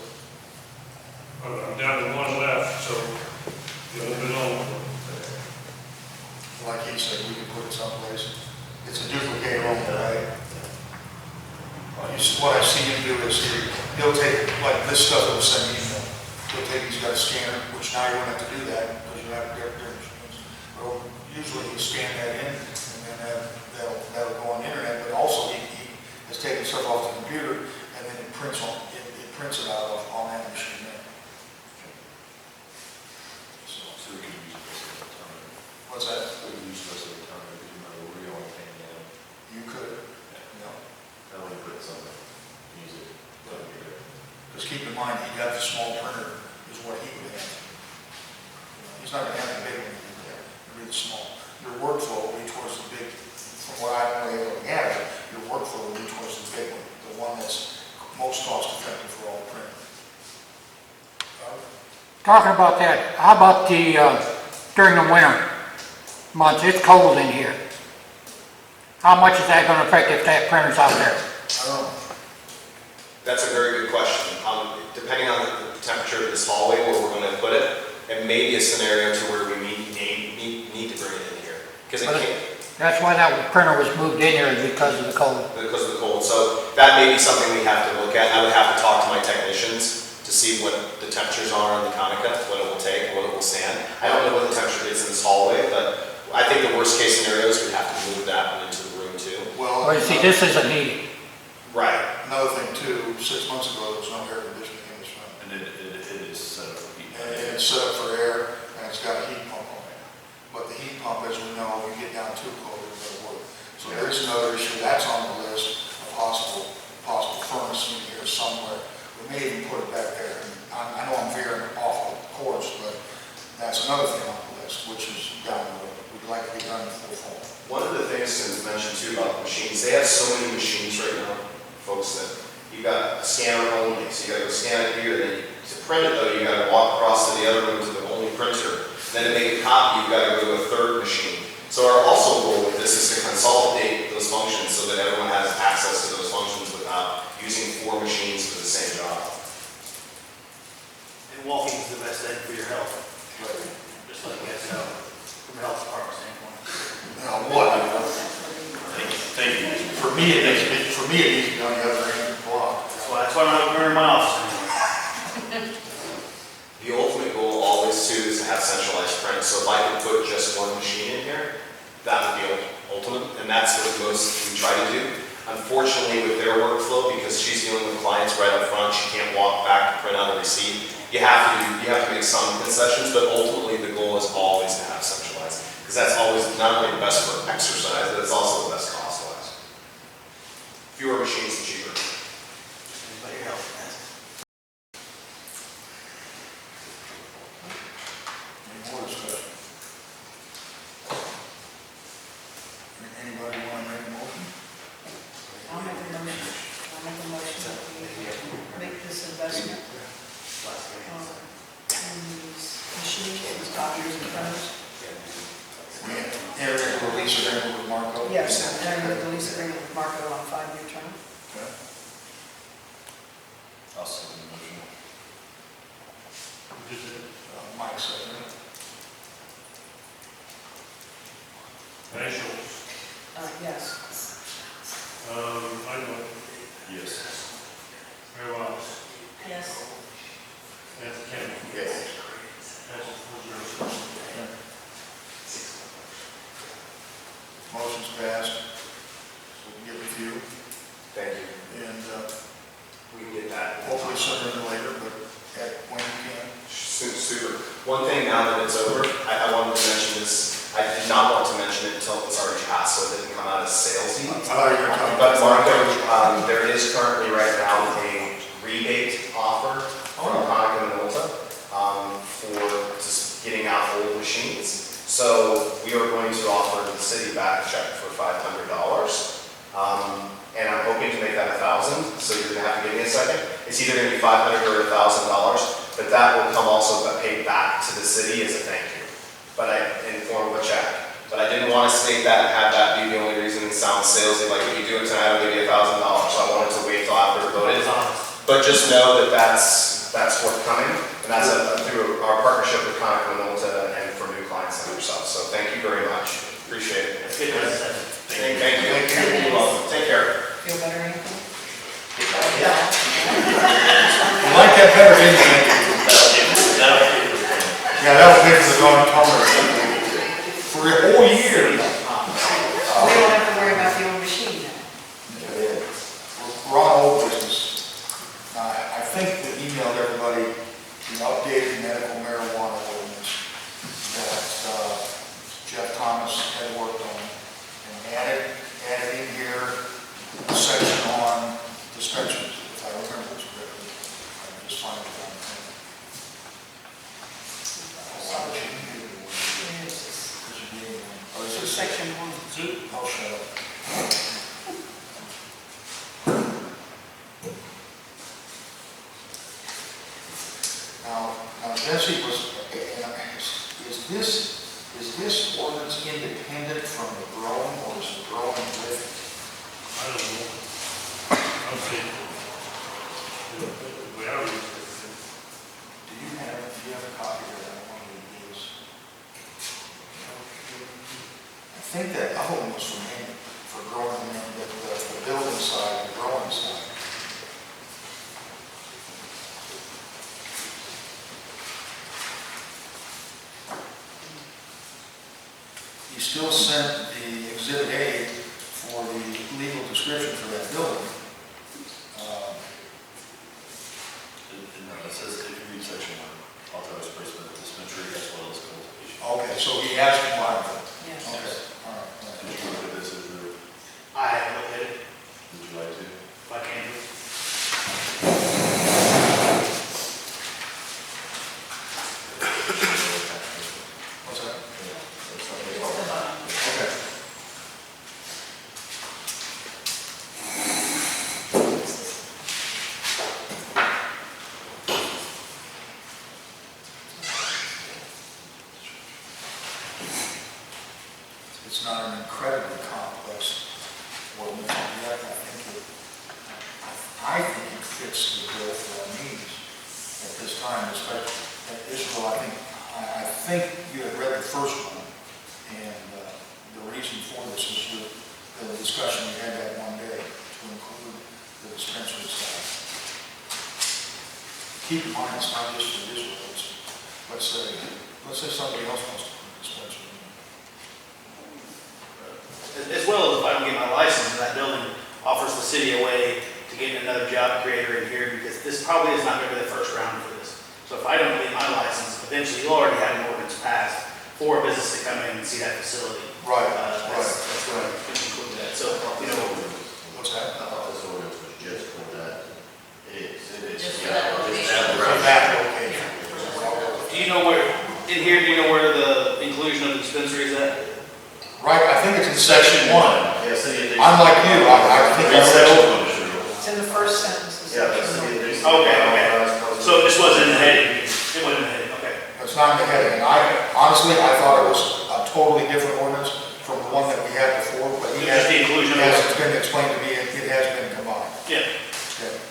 I'm down to 1 left, so the other been on. Like he said, we can put it someplace. It's a duplicate only, right? What I see him do is he'll take, like this stuff that was sent email. He'll take, he's got a scanner, which now you won't have to do that because you have different machines. Well, usually he'll scan that in and then that'll go on the internet, but also he has taken stuff off the computer and then it prints on, it prints it out of on that machine there. So, So we could use the rest of the time. what's that? We could use the rest of the time, because you remember, we're only paying them. You could, I only put some music. That'd be great. because keep in mind, he got the small printer is what he would have. He's not gonna have the big one, it'll be the small. Your workflow will be towards the big, from what I'm able to gather, your workflow will be towards the big one, the one that's most cost effective for all printing. Talking about that, how about the, during the winter months, it's cold in here. How much is that gonna affect if that printer's out there? I don't know. That's a very good question. Depending on the temperature of this hallway where we're going to put it, it may be a scenario to where we need to bring it in here. Because it can't, That's why that printer was moved in here, because of the cold. because of the cold. So that may be something we have to look at. I would have to talk to my technicians to see what the temperatures are on the Konica, what it will take, what it will stand. I don't know what the temperature is in this hallway, but I think the worst case scenario is we'd have to move that one into the room too. Well, you see, this isn't heated. Right. Another thing too, 6 months ago, there was no air conditioning in this room. And it is set up for heat. And it's set up for air, and it's got a heat pump on it. But the heat pump, as we know, you get down too cold, it doesn't work. So there is another issue, that's on the list, a possible furnace in here somewhere. We may even put it back there. I know I'm veering off of course, but that's another thing on the list, which is down the road. We'd like to be done before fall. One of the things to mention too about the machines, they have so many machines right now, folks, that you got a scanner only, so you gotta go scan it here, then to print it though, you gotta walk across to the other room to the only printer. Then to make a copy, you've gotta go to a third machine. So our also goal with this is to consolidate those functions so that everyone has access to those functions without using 4 machines for the same job. And walking is the best thing for your health, just like you guys know, from a health department standpoint. Now, what? Thank you. For me, it needs to be on the other end of the block. That's why I'm not in my office anymore. The ultimate goal always too is to have centralized print. So if I could put just one machine in here, that would be ultimate, and that's what most we try to do. Unfortunately, with their workflow, because she's dealing with clients right up front, she can't walk back to print out a receipt. You have to make some concessions, but ultimately the goal is always to have centralized, because that's always not only the best for exercise, but it's also the best cost-wise. Fewer machines, the cheaper. But your health, man. Any more discussion? Anybody want to make a motion? I'll make a motion that we make this investment in these machines, these copiers and printers. Enter into a lease agreement with Marco? Yes, and I'm going to lease agreement with Marco on a 5-year term. Okay. I'll second the motion. Mike second. Rachel, Yes. I vote Yes. Mary Wallace, Yes. Anthony Kennedy, Yes. passes 4-0. Motion's passed. So we can get with you, Thank you. and We can get that. hopefully sooner than later, but when you can. Super. One thing now that it's over, I wanted to mention this. I did not want to mention it until it's already passed, so it didn't come out as salesy. I thought you were going to But Marco, there is currently right now a rebate offer from Konica Minolta for just getting out old machines. So we are going to offer the city back a check for $500. And I'm hoping to make that 1,000, so you're gonna have to give me a second. It's either gonna be $500 or $1,000, but that will come also paid back to the city as a thank you, but in the form of a check. But I didn't want to state that and have that be the only reason it sounds salesy, like if you do it tonight, I'll give you $1,000, so I wanted to wait till after it voted. But just know that that's forthcoming, and that's through our partnership with Konica Minolta and for new clients like yourself. So thank you very much. Appreciate it. That's good. Thank you. You're welcome. Take care. Feel better, Anthony? I like that better, didn't you? Yeah, that was big for the going forward. For a whole year. We don't have to worry about the old machine now. We're on old business. I think we emailed everybody the updated medical marijuana ordinance that Jeff Thomas had worked on, and added in here a section on dispensaries, if I remember this correctly. I can just find it on the Oh, is this Section 1. Oh, shut up. Now Jesse is this ordinance independent from the growing, or is the growing with it? I don't know. I'll see. We are using it. Do you have a copy of that one of these? I think that other one was from him, for growing, the building side, the growing side. He still sent the Exhibit A for the legal description for that building. It says if you read section 1, authorized placement of dispensary as well as cultivation. Okay, so he has combined it. Yes. Okay, all right. Did you look at this as your, I haven't looked at it, would you like to? if I can. What's that? It's the bottom. Okay. It's not an incredibly complex ordinance, yet I think it fits the bill for our needs at this time, especially at Israel. I think you had read the first one, and the reason for this is the discussion we had that one day to include the dispensary side. Keep in mind, it's not just for Israel. Let's say somebody else wants to put a dispensary in. As well as if I don't get my license, and that building offers the city a way to get another job creator in here, because this probably is not going to be the first round for this. So if I don't get my license, eventually you'll already have an ordinance passed for a business to come in and see that facility. Right, That's going to include that. So, you know, What's that? I thought this ordinance was just for that. It is. Just for that location. For that location. do you know where, in here, do you know where the inclusion of the dispensary is at? Right, I think it's in section 1. Yeah, City of Dixon. I'm like you, I think Read I section read 1, Mr. Rule. It's in the first sentence. of Yeah, that's section City of 1. Dixon. Okay. So this wasn't in the heading. It wasn't in the heading, okay. It's not in the heading. Honestly, I thought it was a totally different ordinance from the one that we had before, but he has, Just the inclusion of yes, it. it's been explained to me, it has been combined. Yeah.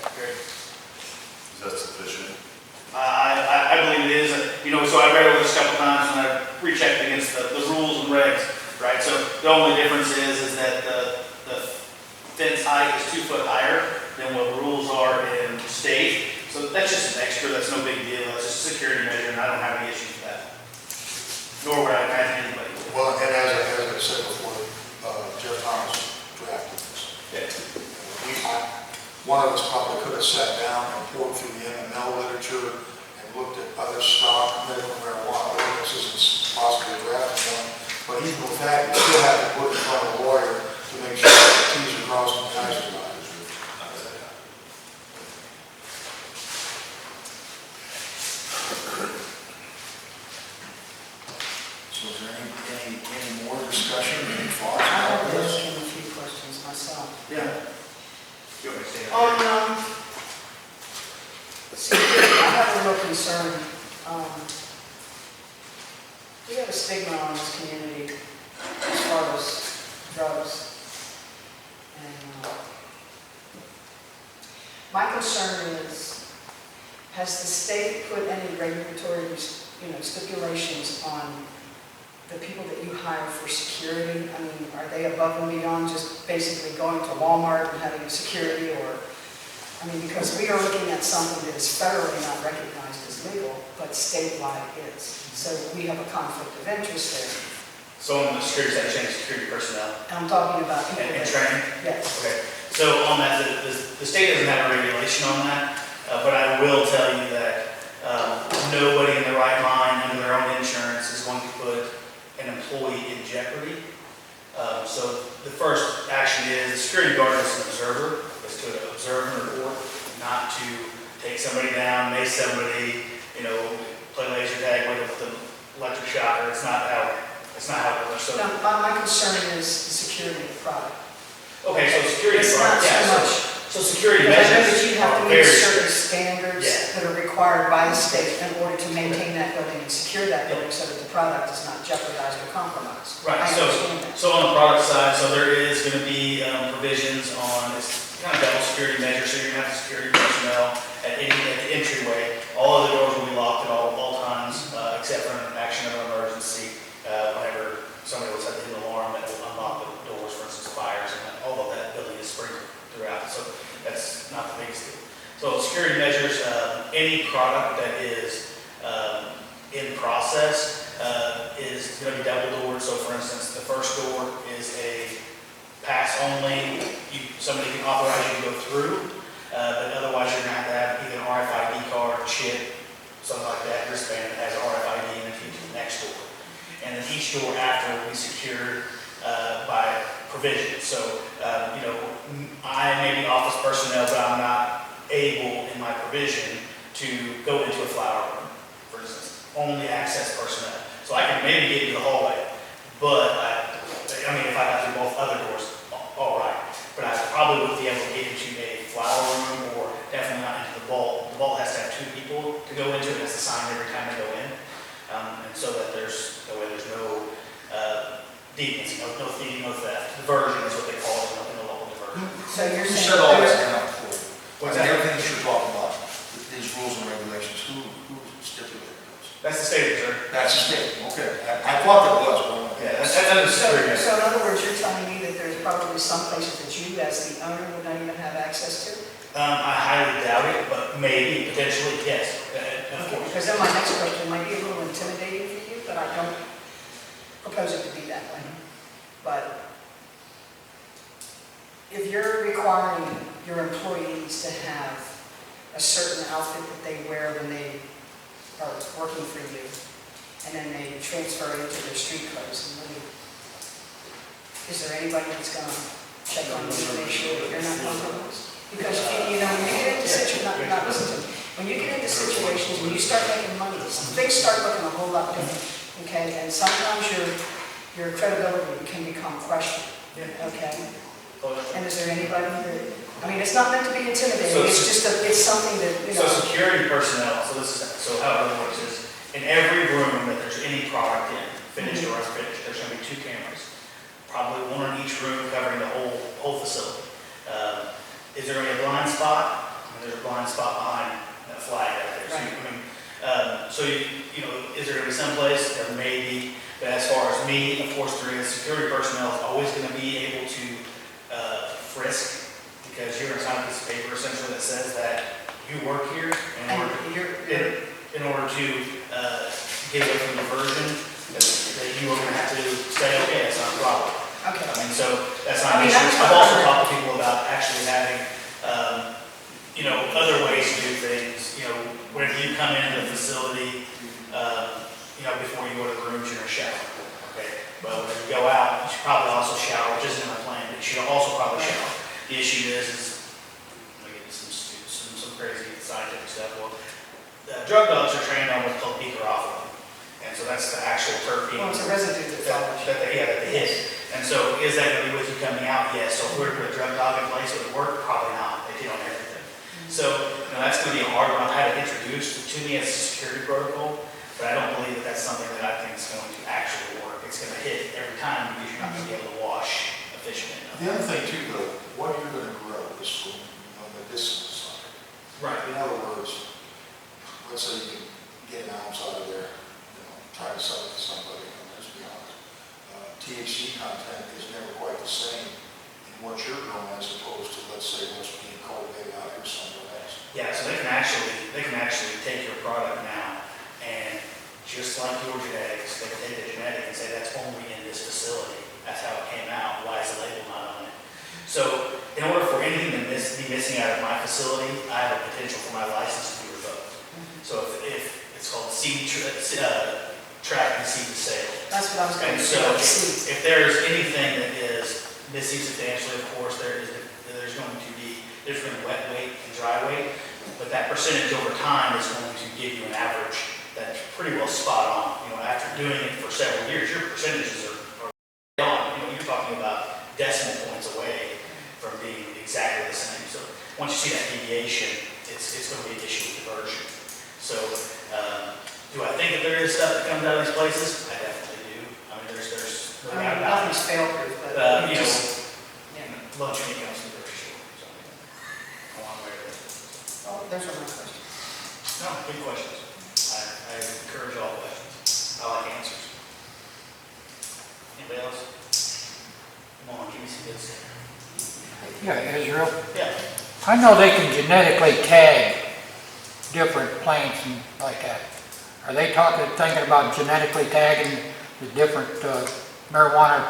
Okay. Is that sufficient? I believe it is. You know, so I read over this a couple times and I rechecked against the rules and regs, right? So the only difference is that the fence height is 2 foot higher than what rules are in state. So that's just an extra, that's no big deal. That's just a security measure, and I don't have any issues with that. Nor would I imagine anybody would. Well, and as I said before, Jeff Thomas drafted this. One of us probably could have sat down and poured through the MML literature and looked at other stock medical marijuana ordinances and possibly drafted one. But even with that, you still have to put it in front of a lawyer to make sure that the T's are crossed and the I's are dotted. So is there any more discussion, any thoughts I about have this? a few questions myself. Yeah. You want me to say that? On, security, I have a real concern. We have a stigma on this community as far as drugs. And my concern is, has the state put any regulatory, stipulations on the people that you hire for security? I mean, are they above and beyond just basically going to Walmart and having security, or, I mean, because we are looking at something that is federally not recognized as legal, but statewide is. So we have a conflict of interest there. So on the security section, security personnel And I'm talking about people and that, training? yes. Okay. So on that, the state doesn't have a regulation on that, but I I will tell you that nobody in their right mind under their own insurance is going to put an employee in jeopardy. So the first action is the security guard is an observer, is to observe and report, not to take somebody down, mace somebody, play laser tag with the electric shocker. It's not how it works. So, No, my concern is the security of the product. okay, so security. It's not so much. So security Because I know measures that you have are to meet very certain strict. standards Yeah. that are required by the state in order to maintain that building and secure that building so that the product is not jeopardized or compromised. Right, I understand that. so on the product side, so there is going to be provisions on, it's kind of double security measures, so you're going to have security personnel at the entryway. All of the doors will be locked at all times, except for an action of an emergency, whenever somebody was at the alarm that will unlock the doors, for instance, fires, and all of that building is sprinkled throughout, so that's not the biggest deal. So security measures, any product that is in process is going to be double doored. So for instance, the first door is a pass only. Somebody can authorize you to go through, but otherwise you're going to have either an RFID card, chip, something like that, wristband that has RFID in it to the next door. And then each door after will be secured by provision. So, I may be office personnel, but I'm not able in my provision to go into a flower room, for instance, only access personnel. So I can maybe get into the hallway, but if I got through both other doors, all right. But I probably wouldn't be able to get into a flower room or definitely not into the vault. The vault has to have 2 people to go into it. It has to sign every time they go in. And so that there's no deviance, no thieving, no theft. Diversion is what they call it in the local diversion. So you're Who saying set all there's- this down for you? What's And that? everything that you're talking about, these rules and regulations, who stipulated those? That's the state of Missouri. That's the state, okay. I thought that was, but. Yeah, that's under the security. So in other words, you're telling me that there's probably some places that you as the owner would not even have access to? I highly doubt it, but maybe, potentially, yes, of course. Because then my next question might be a little intimidating for you, but I don't propose it to be that way. But if you're requiring your employees to have a certain outfit that they wear when they are working for you, and then they transfer into their street clothes, and then, is there anybody that's going to check on you to make sure that you're not compromised? Because, when you get into situations, not listen to me, when you get into situations, when you start making money, things start looking a whole lot different, okay? And sometimes your credibility can become questioned, okay? And is there anybody that, it's not meant to be intimidating, it's just, it's something that, So security personnel, so how it really works is, in every room that there's any product in, finished or unfinished, there's going to be 2 cameras. Probably 1 in each room covering the whole facility. Is there going to be a blind spot? There's a blind spot behind that flag out there. Right. So, is there going to be someplace? There may be, but as far as me, of course, there is. Security personnel is always going to be able to frisk, because you're going to sign a piece of paper essentially that says that you work here in order to get away from diversion, that you are going to have to say, okay, that's not a problem. okay. So that's not an issue. I've also talked to people about actually having, other ways to do things. When you come into the facility, before you go to the rooms, you're going to shower. Okay. Well, when you go out, you should probably also shower, which isn't in our plan, but you should also probably shower. The issue is let me get some crazy scientific stuff. Well, drug dogs are trained on what's called beakerophilin. And so that's the actual terpene. Well, it's a residue that that they hit. And so is that going to be with you coming out? Yes. So if we were to put a drug dog in place, would it work? Probably not. They hit on everything. So that's going to be a hard one. I've had it introduced to me as a security protocol, but I don't believe that that's something that I think is going to actually work. It's going to hit every time because you're not going to be able to wash efficiently enough. The other thing too, though, what you're going to grow is from the medicinal side. Right. In other words, let's say you can get an ounce out of there, try to sell it to somebody, let's be honest. THC content is never quite the same in what you're growing as opposed to, let's say, what's being cultivated out here somewhere else. Yeah, so they can actually take your product now and just like your genetics, they can take the genetic and say that's only in this facility. That's how it came out. Why is the label not on it? So in order for anything to be missing out of my facility, I have a potential for my license to be tracking seed to sale. That's what I was going And to so say. if there's anything that is missing substantially, of course, there's going to be different wet weight and dry weight, but that percentage over time is going to give you an average that's pretty well spot on. After doing it for several years, your percentages are on. You're talking about decimal points away from being exactly the same. So once you see that deviation, it's going to be an issue with conversion. So do I think that there is stuff that comes out of these places? I definitely do. I mean, there's no doubt about it. Nothing's fail-proof, but You know, yeah. lunch meat comes to the grocery store. So, a long way to go. Oh, those are my questions. No, good questions. I encourage all questions. I like answers. Anybody else? Come on, give me some good stuff. Yeah, Israel. Yeah. I know they can genetically tag different plants and like that. Are they thinking about genetically tagging the different marijuana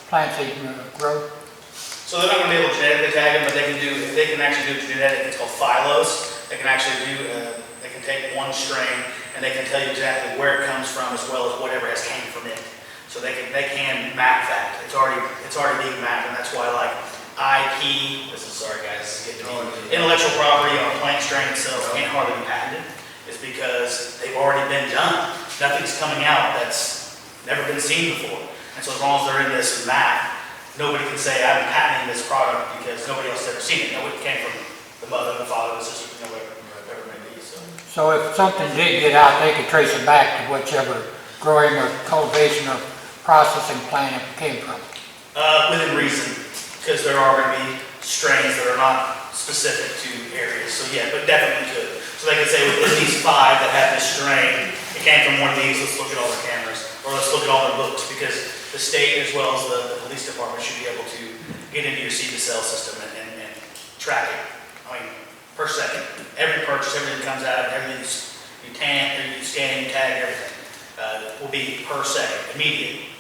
plants they can grow? So they're not going to be able to genetically tag them, but they can actually do genetic, it's called phylos. They can actually they can take one strain and they can tell you exactly where it comes from as well as whatever has came from it. So they can map that. It's already being mapped, and that's why like IP, sorry guys, this is getting to me. Intellectual property on a plant strain itself can't hardly be patented. Is because they've already been done. Nothing's coming out that's never been seen before. And so as long as they're in this map, nobody can say, I'm patenting this product because nobody else has ever seen it. Nobody came from the mother, the father, the sister, whatever it may be. So if something did get out, they could trace it back to whichever growing or cultivation or processing plant it came from. Within reason, because there are going to be strains that are not specific to areas. So yeah, but definitely could. So they could say within these 5 that have this strain, it came from one of these, let's look at all their cameras, or let's look at all their books, because the state as well as the police department should be able to get into your seed-to-sale system and track it. I mean, per second. Every purchase, everything comes out, everything you scan, you tag, everything will be per second, immediate.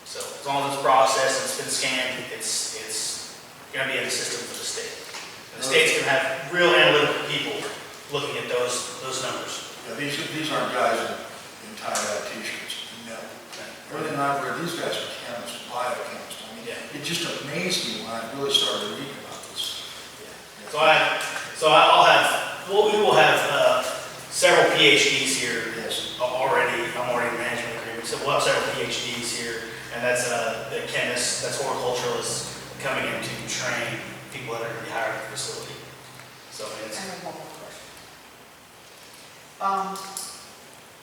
So as long as it's processed and it's been scanned, it's going to be in the system for the state. And the state's going to have real analytical people looking at those numbers. Yeah, these aren't guys in tie-dye t-shirts, no. Everything I've read, these guys are chemists, biochemists. I mean, Yeah. it just amazed me when I really started reading about this. Yeah. We will have several PhDs here. Yes. Already, I'm already in management agreement, so we'll have several PhDs here, and that's the chemists, that's horticulturalists coming in to train people that are going to be hired at the facility. So I it's, have one more question.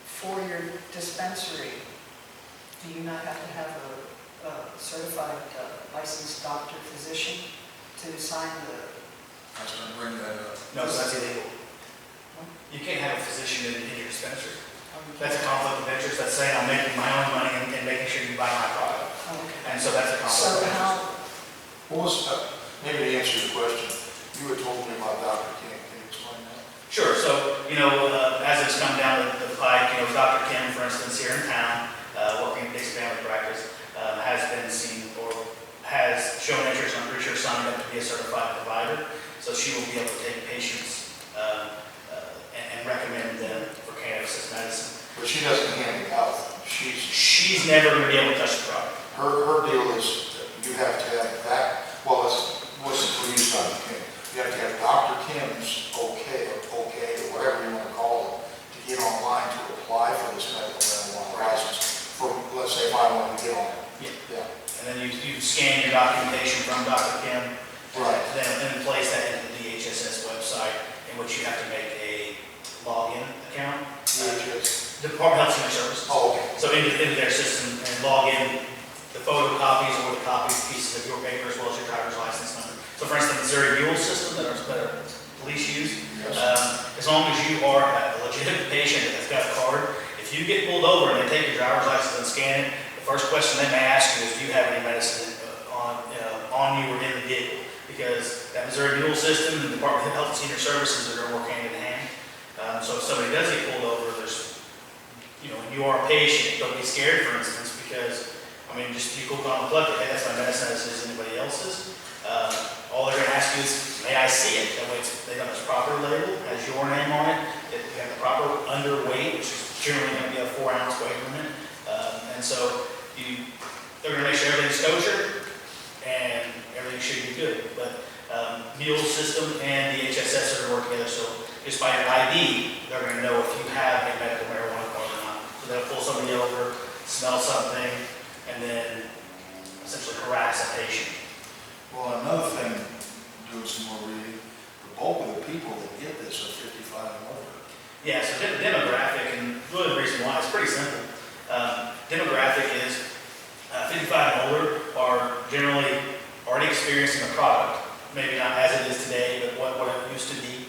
For your dispensary, do you not have to have a certified licensed doctor physician to sign the? I was going to bring that up. no, so that's illegal. You can't have a physician in your dispensary. That's a conflict of interest. That's saying I'm making my own money and making sure you buy my product. Oh, okay. And so that's a conflict So of interest. how, What was, maybe to answer your question, you had told me about Dr. King, can you explain that? Sure. So, as it's come down the pike, Dr. Kim, for instance, here in town, working at Dixon Family Practice, has been seen or has shown interest, I'm pretty sure signed up to be a certified provider. So she will be able to take patients and recommend them for cannabis as medicine. But she doesn't hand it out. She's never going to be able to touch the product. Her deal is you have to have that, well, what's for you, Dr. Kim? You have to have Dr. Kim's okay, or whatever you want to call it, to get online to apply for this medical marijuana license. For, let's say if I want to get on it. Yeah. And then you scan your documentation from Dr. Kim. Right. Then place that into the DHSS website, in which you have to make a login account. DHS. Department of Health and Human Services. Oh, okay. So into their system and log in the photocopies or the copies, pieces of your paper as well as your driver's license number. So for instance, the Missouri Mule system that our police use, Yes. as long as you are a legitimate patient that's got a card, if you get pulled over and they take your driver's license and scan it, the first question they may ask you is, do you have any medicine on you or in the vehicle? Because that Missouri Mule system and the Department of Health and Senior Services are going to work hand in hand. So if somebody does get pulled over, there's, when you are a patient, don't be scared, for instance, because, just you click on the plug, hey, that's my medicine, this is anybody else's. All they're going to ask you is, may I see it? That way they got this proper label, has your name on it, you have the proper underweight, which is generally going to be a 4-ounce weight limit. And so they're going to make sure everything's kosher and everything should be good. But Mule's system and the HSS are going to work together. So just by your ID, they're going to know if you have a medical marijuana card or not. So they'll pull somebody over, smell something, and then essentially harass a patient. Well, another thing, doing some more reading, the bulk of the people that get this are 55 and over. Yeah, so demographic, and really the reason why, it's pretty simple. Demographic is 55 and older are generally already experiencing a product, maybe not as it is today, but what it used to be.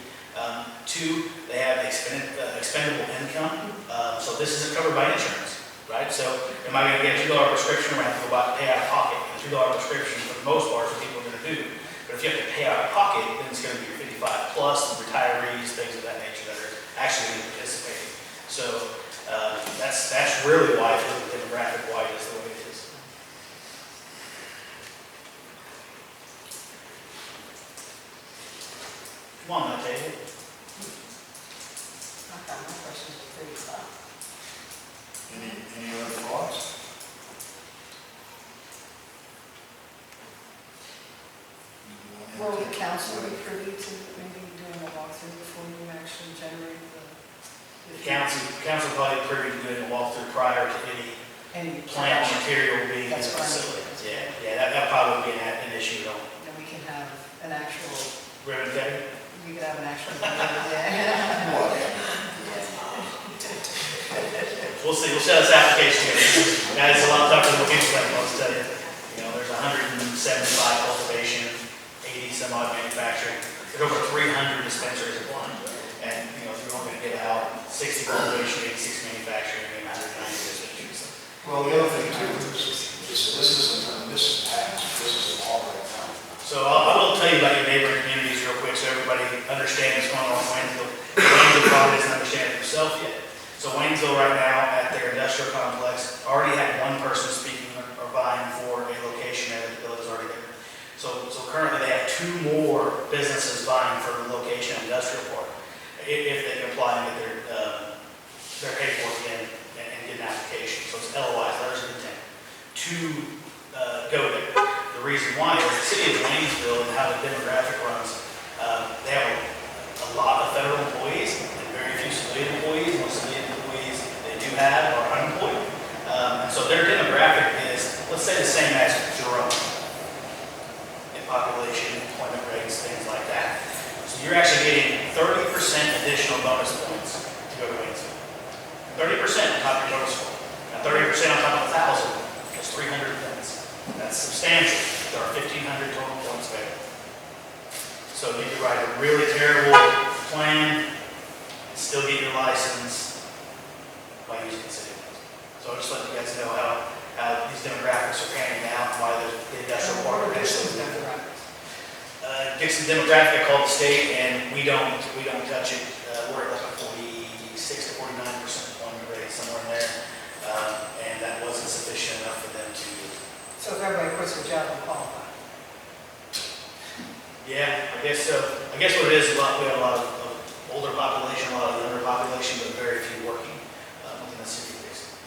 2, they have expendable income, so this isn't covered by insurance, right? So am I going to get a $2 prescription, or I have to go out and pay out of pocket? A $2 prescription, for the most part, is what people are going to do. But if you have to pay out of pocket, then it's going to be your 55 plus, retirees, things of that nature that are actually participating. So that's really why, if you look at the demographic, why it is the way it is. Come on, that table. I got my questions for 35. Any other thoughts? Will the council be privy to maybe doing a walkthrough before you actually generate the? Council probably privy to doing a walkthrough prior to any plant material being in the That's fine. facility. Yeah, that probably would be an issue, though. Then we can have an actual, Ribbon cutting? we could have an actual, yeah. We'll see, we'll set this application together. Guys, it's a lot tougher than what people think, I'll tell you. You know, there's 175 cultivation, 80 some odd manufacturing. There's over 300 dispensaries applying. And, you know, if you're only going to get out 60 cultivation, 86 manufacturing, and 190 dispensaries. Well, the other thing too is this isn't tax, this is a law right now. So I will tell you about your neighboring communities real quick so everybody understands what's going on in Waynesville. Waynesville probably doesn't understand it themselves yet. So Waynesville right now at their industrial complex already had one person speaking or vying for a location there. The bill is already there. So currently they have 2 more businesses vying for a location in industrial park. If they can apply and get their paperwork in and get an application. So it's LOIs, letters of intent, to go there. The reason why is the city of Waynesville and how the demographic runs, they have a lot of federal employees and very few civilian employees. Most civilian employees they do have are unemployed. And so their demographic is, let's say, the same as Jerome in population, employment rates, things like that. So you're actually getting 30% additional bonus points to go to Waynesville. 30% on top of your total score. Now 30% on top of 1,000 is 300 points. That's substantial. There are 1,500 total points available. So you could write a really terrible plan and still get your license by using the city. So I'll just let you guys know how these demographics are panning out and why the industrial park are actually Dixon demographic, I called the state, and we don't touch it. We're at like a 46 to 49% employment rate, somewhere in there, and that wasn't sufficient enough for them to. So if everybody quits their job, they'll qualify. Yeah, I guess so. I guess what it is, we have a lot of older population, a lot of younger population, but very few working within the city of Dixon.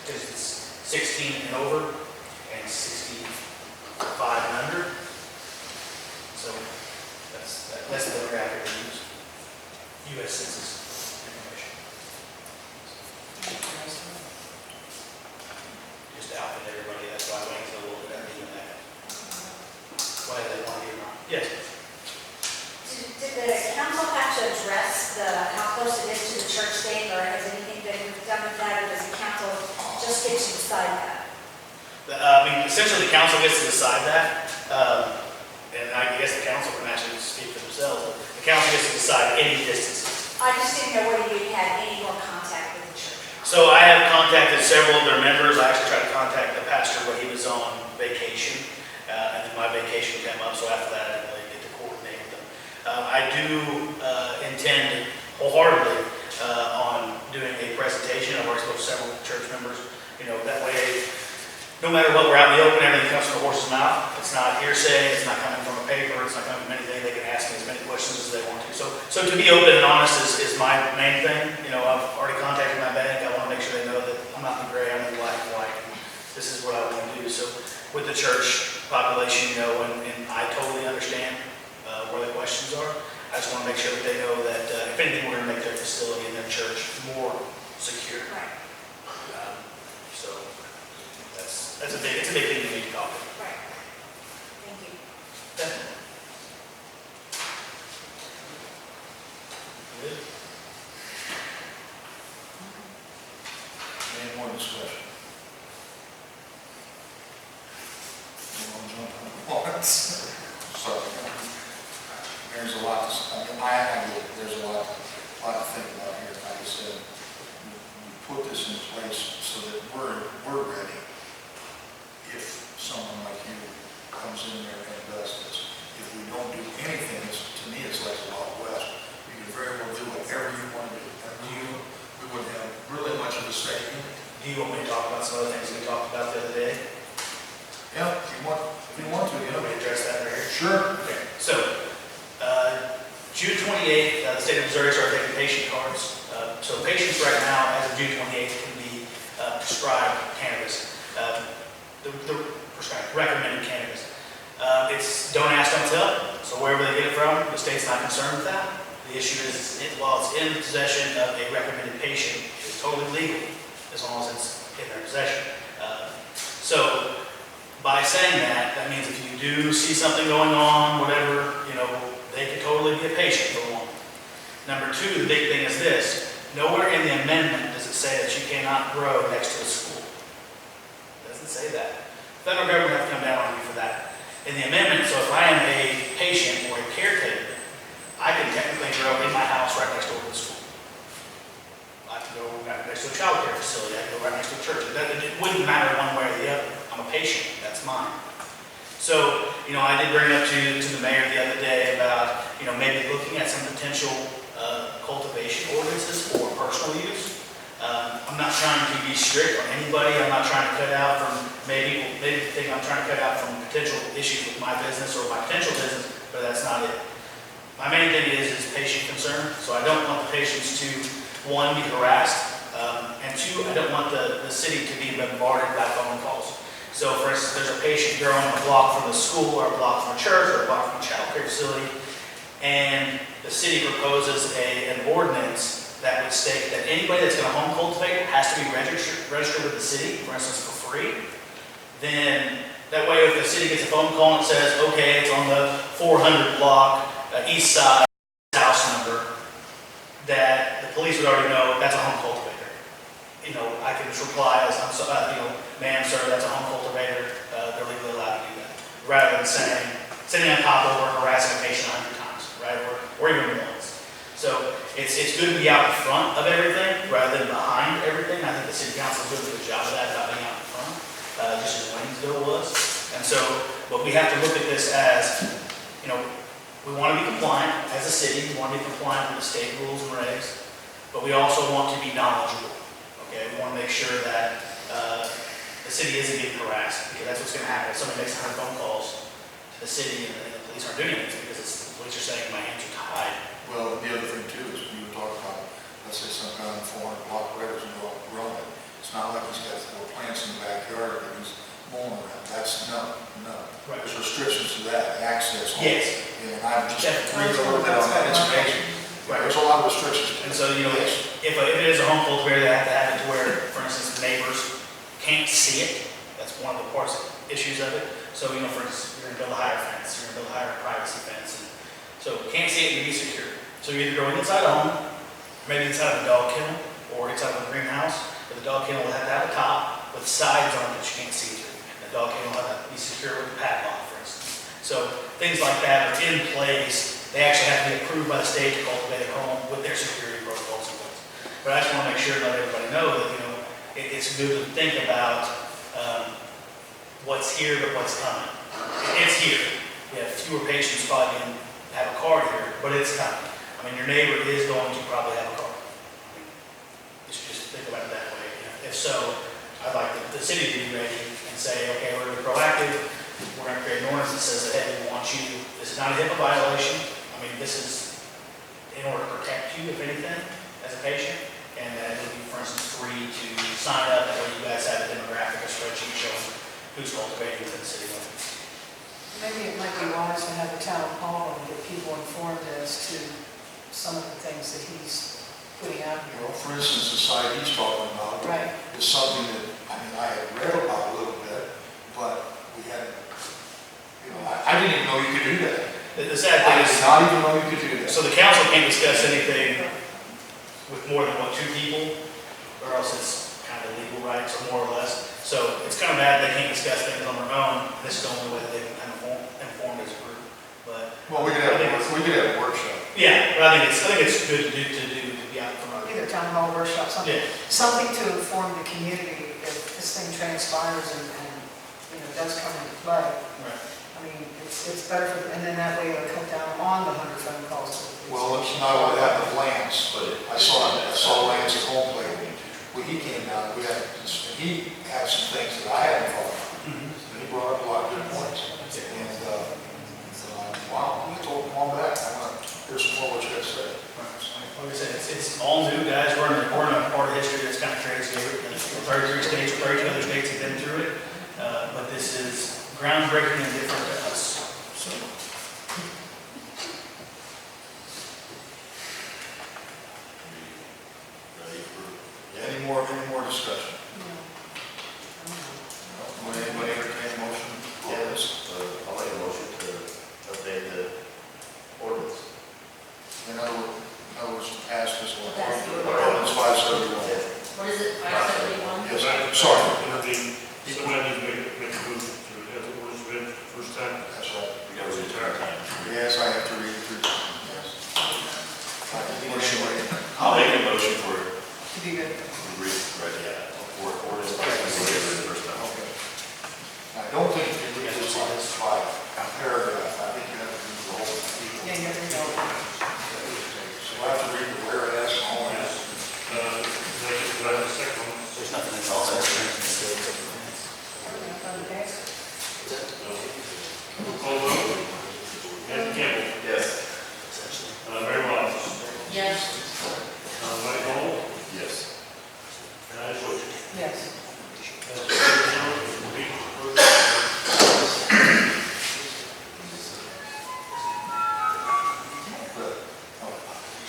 Because it's 16 and over, and 65 and under. So that's the demographic we use. U.S. Census information. Just to outfit everybody, that's why Waynesville a little bit better than that. Why they want to hear about. Yes. Did the council have to address how close it is to the church state, or has anything been done with that, or does the council just get to decide that? Essentially the council gets to decide that. And I guess the council can actually speak for themselves, but the council gets to decide any distances. I just didn't know whether you had any more contact with the church. So I have contacted several of their members. I actually tried to contact the pastor when he was on vacation, and then my vacation came up, so after that I didn't really get to coordinate with them. I do intend wholeheartedly on doing a presentation. I've already spoken to several church members. You know, that way, no matter what, we're out in the open, everything comes from the horse's mouth. It's not hearsay, it's not coming from a paper, it's not coming from anything, they can ask me as many questions as they want to. So to be open and honest is my main thing. You know, I've already contacted my bank, I want to make sure they know that I'm not in the gray, I'm in the black and white. This is what I want to do. So with the church population, you know, and I totally understand where the questions are. I just want to make sure that they know that if anything, we're going to make their facility and their church more secure. Right, So it's a big thing to need to talk about. right. Thank you. Definitely. Good. Any more discussion? Anyone jump on it? Sorry. There's a lot, I get it, there's a lot to think about here. Like I said, we put this in place so that we're ready if someone like you comes in there and does this. If we don't do anything, to me, it's like the Wild West. You can very well do whatever you want to do. And we wouldn't have really much of a say in it. Do you want me to talk about some other things we talked about the other day? Yeah, if you want to, You want me to address that right here? Sure. Okay, so, June 28th, the state of Missouri started taking patient cards. So patients right now, as of June 28th, can be prescribed cannabis, the prescribed, recommended cannabis. It's don't ask, don't tell, so wherever they get it from, the state's not concerned with that. The issue is, while it's in possession of a recommended patient, it's totally legal, as long as it's in their possession. So, by saying that, that means if you do see something going on, whatever, you know, they could totally be a patient for one. Number two, the big thing is this. Nowhere in the amendment does it say that you cannot grow next to a school. It doesn't say that. Federal government have to come down on you for that. In the amendment, so if I am a patient or a caretaker, I can technically grow in my house right next door to the school. I can go right next to a child care facility, I can go right next to a church. It wouldn't matter one way or the other. I'm a patient, that's mine. So, you know, I did bring it up to the mayor the other day about, you know, maybe looking at some potential cultivation ordinances for personal use. I'm not trying to be strict on anybody. I'm not trying to cut out from, maybe think I'm trying to cut out from potential issues with my business or my potential business, but that's not it. My main thing is patient concern. So I don't want the patients to, one, be harassed, and two, I don't want the city to be bombarded by phone calls. So for instance, there's a patient growing a block from the school or a block from a church or a block from a child care facility, and the city proposes an ordinance that would state that anybody that's going to home cultivate has to be registered with the city, for instance, for free. Then that way if the city gets a phone call and says, okay, it's on the 400 block, east side, house number, that the police would already know that's a home cultivator. You know, I can just reply as, you know, ma'am, sir, that's a home cultivator, they're legally allowed to do that. Rather than saying, sitting on top of or harassing a patient 100 times, right, or even once. So it's good to be out in front of everything rather than behind everything. I think the city council does a good job of that, about being out in front, just as Waynesville was. And so, but we have to look at this as, you know, we want to be compliant as a city, we want to be compliant with the state rules and regs, but we also want to be knowledgeable. Okay, we want to make sure that the city isn't getting harassed, because that's what's going to happen. If somebody makes 100 phone calls to the city and the police aren't doing anything because the police are saying my hands are tied. Well, the other thing too is you were talking about, let's say some kind of 400 block letters and go up growing. It's not like he's got 4 plants in the backyard that he's mowing around. That's no. Right. There's restrictions to that, access. Yes. And I've just read a little bit on that information. Right. There's a lot of restrictions. And so, you know, if it is a home cultivator, they have to have it to where, for instance, the neighbors can't see it. That's one of the issues of it. So, you know, for instance, you're going to build a higher fence, you're going to build a higher privacy fence. And so can't see it, you be secure. So you're either going inside a home, maybe inside of a dog kennel, or inside of a greenhouse. But the dog kennel will have to have a top with sides on it that you can't see through. And the dog kennel will have to be secure with a padlock, for instance. So things like that are in place. They actually have to be approved by the state to cultivate a home with their security protocols in place. But I just want to make sure and let everybody know that, you know, it's good to think about what's here but what's coming. It's here. You have fewer patients probably going to have a card here, but it's coming. I mean, your neighbor is going to probably have a card. You should just think about it that way. If so, I'd like the city to be ready and say, okay, we're going to be proactive. We're going to create an ordinance that says that, hey, we want this is not a HIPAA violation. I mean, this is in order to protect you, if anything, as a patient. And that it would be, for instance, free to sign up, that way you guys have a demographic, a spreadsheet showing who's cultivating within the city limits. Maybe it might be wise to have a town hall and get people informed as to some of the things that he's putting out You here. know, for instance, the site he's talking about Right. is something that, I mean, I had read about a little bit, but we had, you know, I didn't even know you could do that. The sad I thing did is, not even know you could do that. so the council can't discuss anything with more than what, 2 people, or else it's kind of legal rights, or more or less. So it's kind of bad they can't discuss things on their own. This is the only way that they can kind of inform as a group. But Well, we could have a workshop. yeah, but I think it's good to be out front. Either town hall workshop, something, Yeah. something to inform the community if this thing transpires and, you know, does come into play. Right. I mean, it's better for, and then that way it'll cut down on the 100 phone calls. Well, it's not only that, but Lance, but I saw Lance at home play. When he came down, he had some things that I hadn't thought of. And he brought up a lot of good points. And, wow, I told him, come on back, I want to hear some more what you got to say. Like I said, it's all new, guys. We're in a part of history that's kind of crazy. 33 states, 32 other states have been through it. But this is groundbreaking and different to us. So, Ready for, Any more discussion? Would anybody entertain a motion for this? I'll make a motion to update the ordinance. In other words, to pass this one. Pass the Ordinance 571. What is it, 571? Yes, sorry. Somebody needs to make a move to have the ordinance read the first time. That's right. We got to retire time. Yes, I have to read it through. Yes. I'll make a motion for To be good. for ordinance the first time. Okay. I don't think you can read this by paragraph. I think you have to read the whole thing. Yeah, you have to go. So I have to read the whereas and all that. Do I have a second one? there's nothing that's all there. Okay. Roll call vote. Anthony Campbell. Yes. Mary Wallace. Yes. Mike Hall. Yes. And I vote. Yes.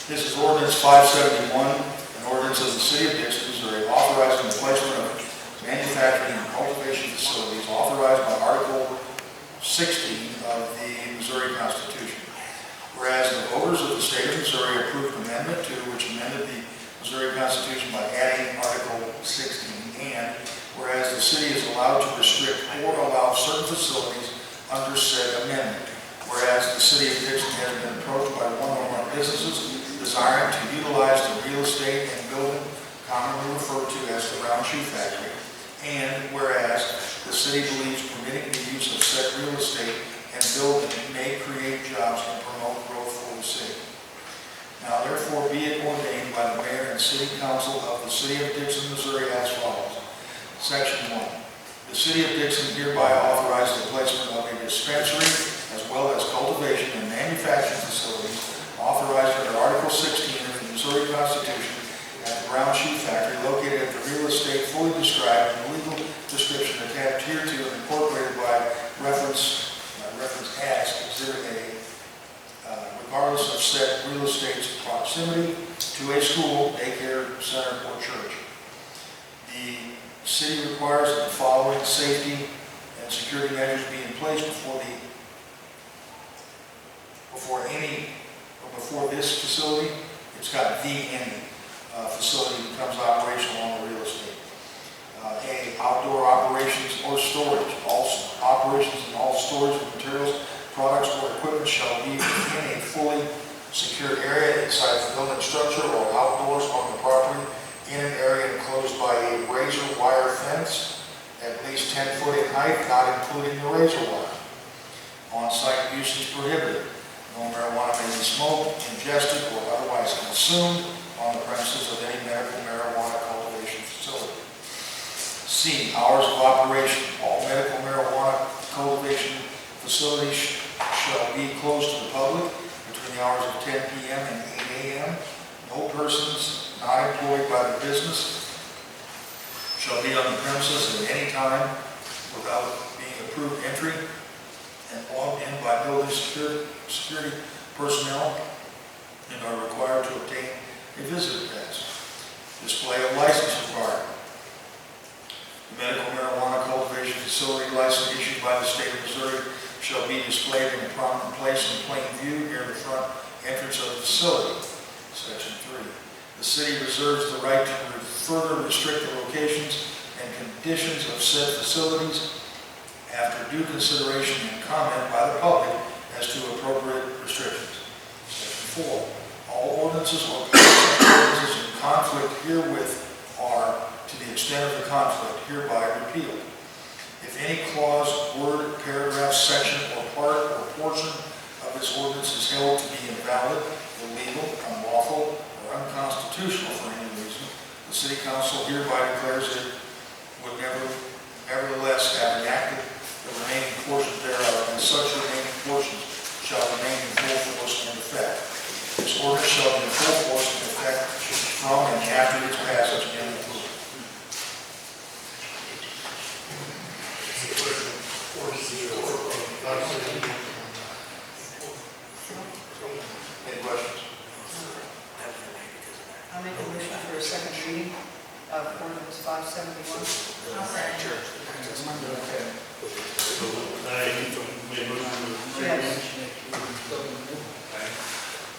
This is ordinance 571, an ordinance of the City of Dixon, Missouri, authorizing the placement of manufacturing and cultivation facilities authorized by Article 16 of the Missouri Constitution. Whereas the voters of the state of Missouri approved Amendment 2, which amended the Missouri Constitution by adding Article 16, and whereas the city is allowed to restrict or allow certain facilities under said amendment. Whereas the City of Dixon has been approached by one or more businesses desiring to utilize the real estate and building commonly referred to as the Brown Shoe Factory. And whereas the city believes permitting the use of said real estate and building may create jobs and promote growth for the city. Now therefore be it ordained by the mayor and city council of the City of Dixon, Missouri as follows. Section 1. The City of Dixon hereby authorizes the placement of a dispensary as well as cultivation and manufacturing facilities authorized under Article 16 of the Missouri Constitution at the Brown Shoe Factory located at the real estate fully described in the legal description attached hereto and incorporated by reference as Exhibit A, regardless of said real estate's proximity to a school, daycare center, or church. The city requires that the following safety and security measures be in place before this facility. It's got the end facility becomes operational on the real estate. A, outdoor operations or storage. All operations and all storage of materials, products, or equipment shall be in a fully secured area inside the building structure or outdoors on the property in an area enclosed by a razor wire fence at least 10 foot in height, not including the razor wire. On-site use is prohibited. No marijuana may be smoked, ingested, or otherwise consumed on the premises of any medical marijuana cultivation facility. C, hours of operation. All medical marijuana cultivation facilities shall be closed to the public between the hours of 10 p.m. and 8 a.m. No persons not employed by the business shall be on the premises at any time without being approved entry and logged in by building security personnel and are required to obtain a visitor pass. Display of license required. The medical marijuana cultivation facility license issued by the state of Missouri shall be displayed in a prominent place in plain view near the front entrance of the facility. Section 3. The city reserves the right to further restrict the locations and conditions of said facilities after due consideration and comment by the public as to appropriate restrictions. Section 4. All ordinances or ordinances in conflict herewith are, to the extent of the conflict, hereby repealed. If any clause, word, paragraph, section, or part or portion of this ordinance is held to be invalid, illegal, unlawful, or unconstitutional for any reason, the City Council hereby declares it would nevertheless have enacted the remaining portions thereof, and such remaining portions shall remain in full force and effect. This ordinance shall be in full force and effect from and after its passage and approval. Any questions? I'll make a motion for a second reading of ordinance 571. I'll second.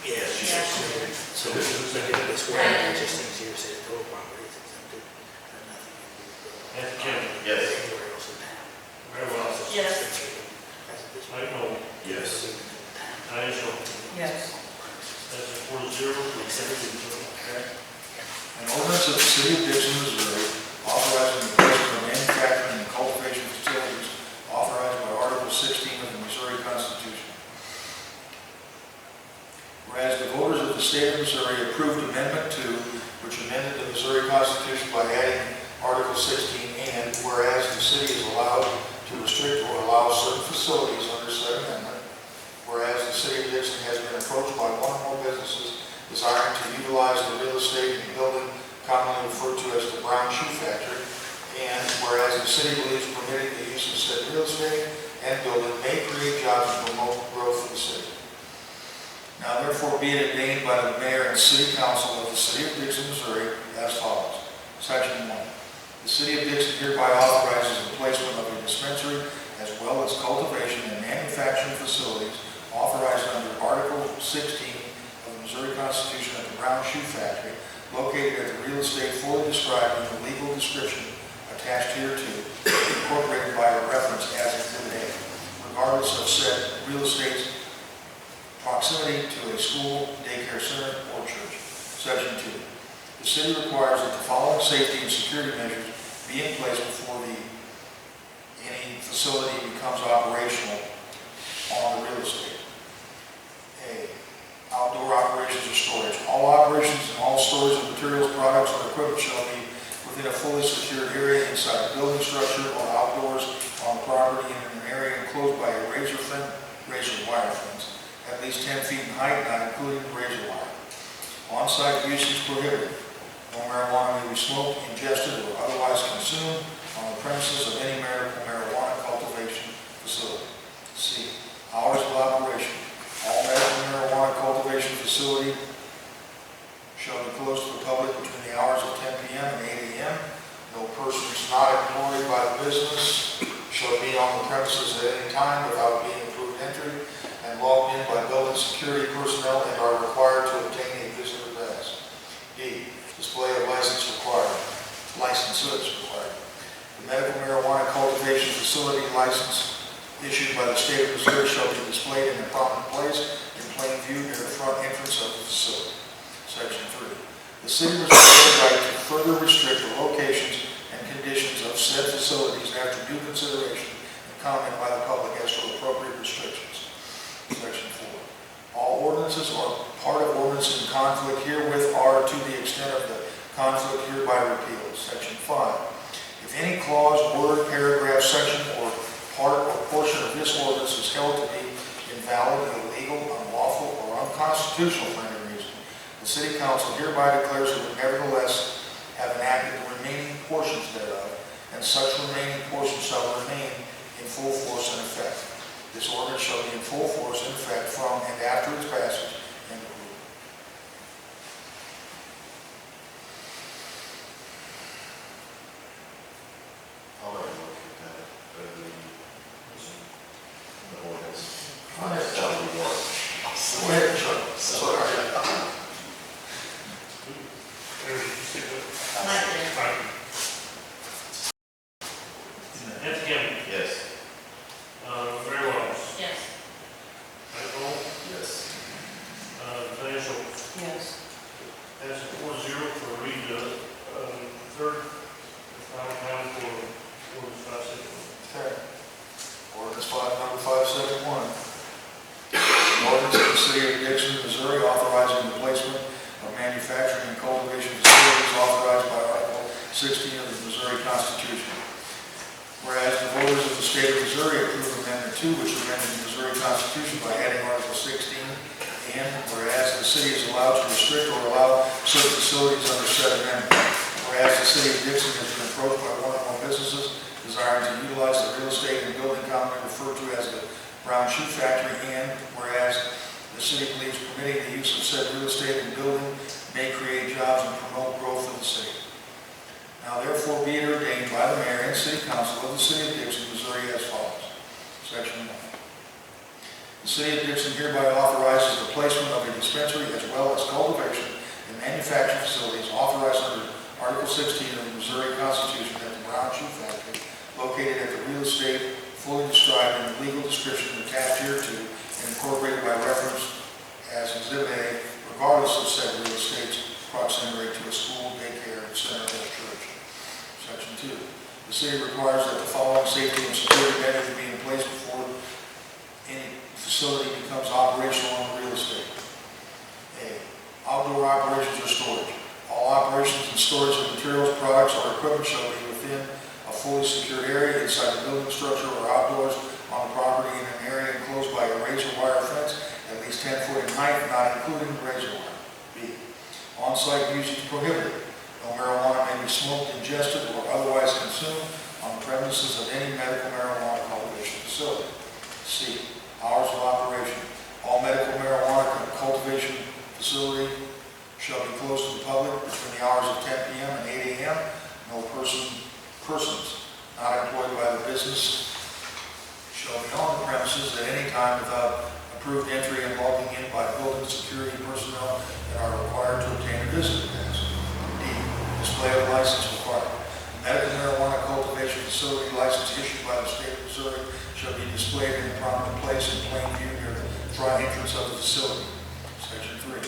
Yes. So it's where it just says here, says total property is exempted, and nothing can be built. And Kim, Yes. Anywhere else in town. very well. Yes. I know. Yes. I know. Yes. That's a 4-0 to accept it. Okay. An ordinance of the City of Dixon, Missouri, authorizing the placement of manufacturing and cultivation facilities authorized by Article 16 of the Missouri Constitution. Whereas the voters of the state of Missouri approved Amendment 2, which amended the Missouri Constitution by adding Article 16, and whereas the city is allowed to restrict or allow certain facilities under said amendment, whereas the City of Dixon has been approached by one or more businesses desiring to utilize the real estate and building commonly referred to as the Brown Shoe Factory, and whereas the city believes permitting the use of said real estate and building may create jobs and promote growth for the city. Now therefore be it ordained by the mayor and city council of the City of Dixon, Missouri, as follows. Section 1. The City of Dixon hereby authorizes the placement of a dispensary as well as cultivation and manufacturing facilities authorized under Article 16 of the Missouri Constitution at the Brown Shoe Factory, located at the real estate fully described in the legal description attached hereto, incorporated by a reference as Exhibit A, regardless of said real estate's proximity to a school, daycare center, or church. Section 2. The city requires that the following safety and security measures be in place before any facility becomes operational on the real estate. A. Outdoor operations or storage. All operations and all storage of materials, products, or equipment shall be within a fully secured area inside the building structure or outdoors on the property in an area enclosed by a razor wire fence, at least 10 feet in height, not including the razor wire. On-site use is prohibited. No marijuana may be smoked, ingested, or otherwise consumed on the premises of any medical marijuana cultivation facility. C. Hours of operation. All medical marijuana cultivation facility shall be closed to the public between the hours of 10 p.m. and 8 a.m. No persons not employed by the business shall be on the premises at any time without being approved entry and logged in by building security personnel and are required to obtain a visitor pass. D. Display of licenses required. The medical marijuana cultivation facility license issued by the state of Missouri shall be displayed in a prominent place in plain view near the front entrance of the facility. Section 3. The city reserves the right to further restrict the locations and conditions of said facilities after due consideration and comment by the public as to appropriate restrictions. Section 4. All ordinances or part of ordinance in conflict herewith are to the extent of the conflict hereby repealed. Section 5. If any clause, word, paragraph, section, or part or portion of this ordinance is held to be invalid, illegal, unlawful, or unconstitutional for any reason, the City Council hereby declares it will nevertheless have enacted the remaining portions thereof, and such remaining portions shall remain in full force and effect. This ordinance shall be in full force and effect from and after its passage and approval. I'll let you look at that, the ordinance. Go ahead, That'll be one. Go ahead, Chuck. Sorry. Aaron, did you see that? Like it. Right. Ed Campbell, Yes. Mary Wells, Yes. Mike Ball, Yes. Diane Schultz. Yes. That's 4-0 for read third, and final count for ordinance 561. Okay. Ordinance number 571. An ordinance of the City of Dixon, Missouri, authorizing the placement of manufacturing and cultivation facilities authorized by Article 16 of the Missouri Constitution. Whereas the voters of the state of Missouri approved Amendment 2, which amended the Missouri Constitution by adding Article 16, and whereas the city is allowed to restrict or allow certain facilities under said amendment. Whereas the City of Dixon has been approached by one or more businesses desiring to utilize the real estate and building commonly referred to as the Brown Shoe Factory, and whereas the city believes permitting the use of said real estate and building may create jobs and promote growth of the city. Now therefore be it ordained by the mayor and city council of the City of Dixon, Missouri as follows. Section 1. The City of Dixon hereby authorizes the placement of a dispensary as well as cultivation and manufacturing facilities authorized under Article 16 of the Missouri Constitution at the Brown Shoe Factory, located at the real estate fully described in the legal description attached hereto and incorporated by reference as Exhibit A, regardless of said real estate's proximity to a school, daycare, center, or church. Section 2. The city requires that the following safety and security measures be in place before any facility becomes operational on the real estate. A. Outdoor operations or storage. All operations and storage of materials, products, or equipment shall be within a fully secured area inside the building structure or outdoors on the property in an area enclosed by a razor wire fence at least 10 foot in height, not including the razor wire. B. On-site use is prohibited. No marijuana may be smoked, ingested, or otherwise consumed on the premises of any medical marijuana cultivation facility. C. Hours of operation. All medical marijuana cultivation facility shall be closed to the public between the hours of 10 p.m. and 8 a.m. No persons not employed by the business shall be on the premises at any time without approved entry and logging in by building security personnel that are required to obtain a visitor pass. D. Display of license required. Medical marijuana cultivation facility license issued by the state of Missouri shall be displayed in a prominent place in plain view near the front entrance of the facility. Section 3.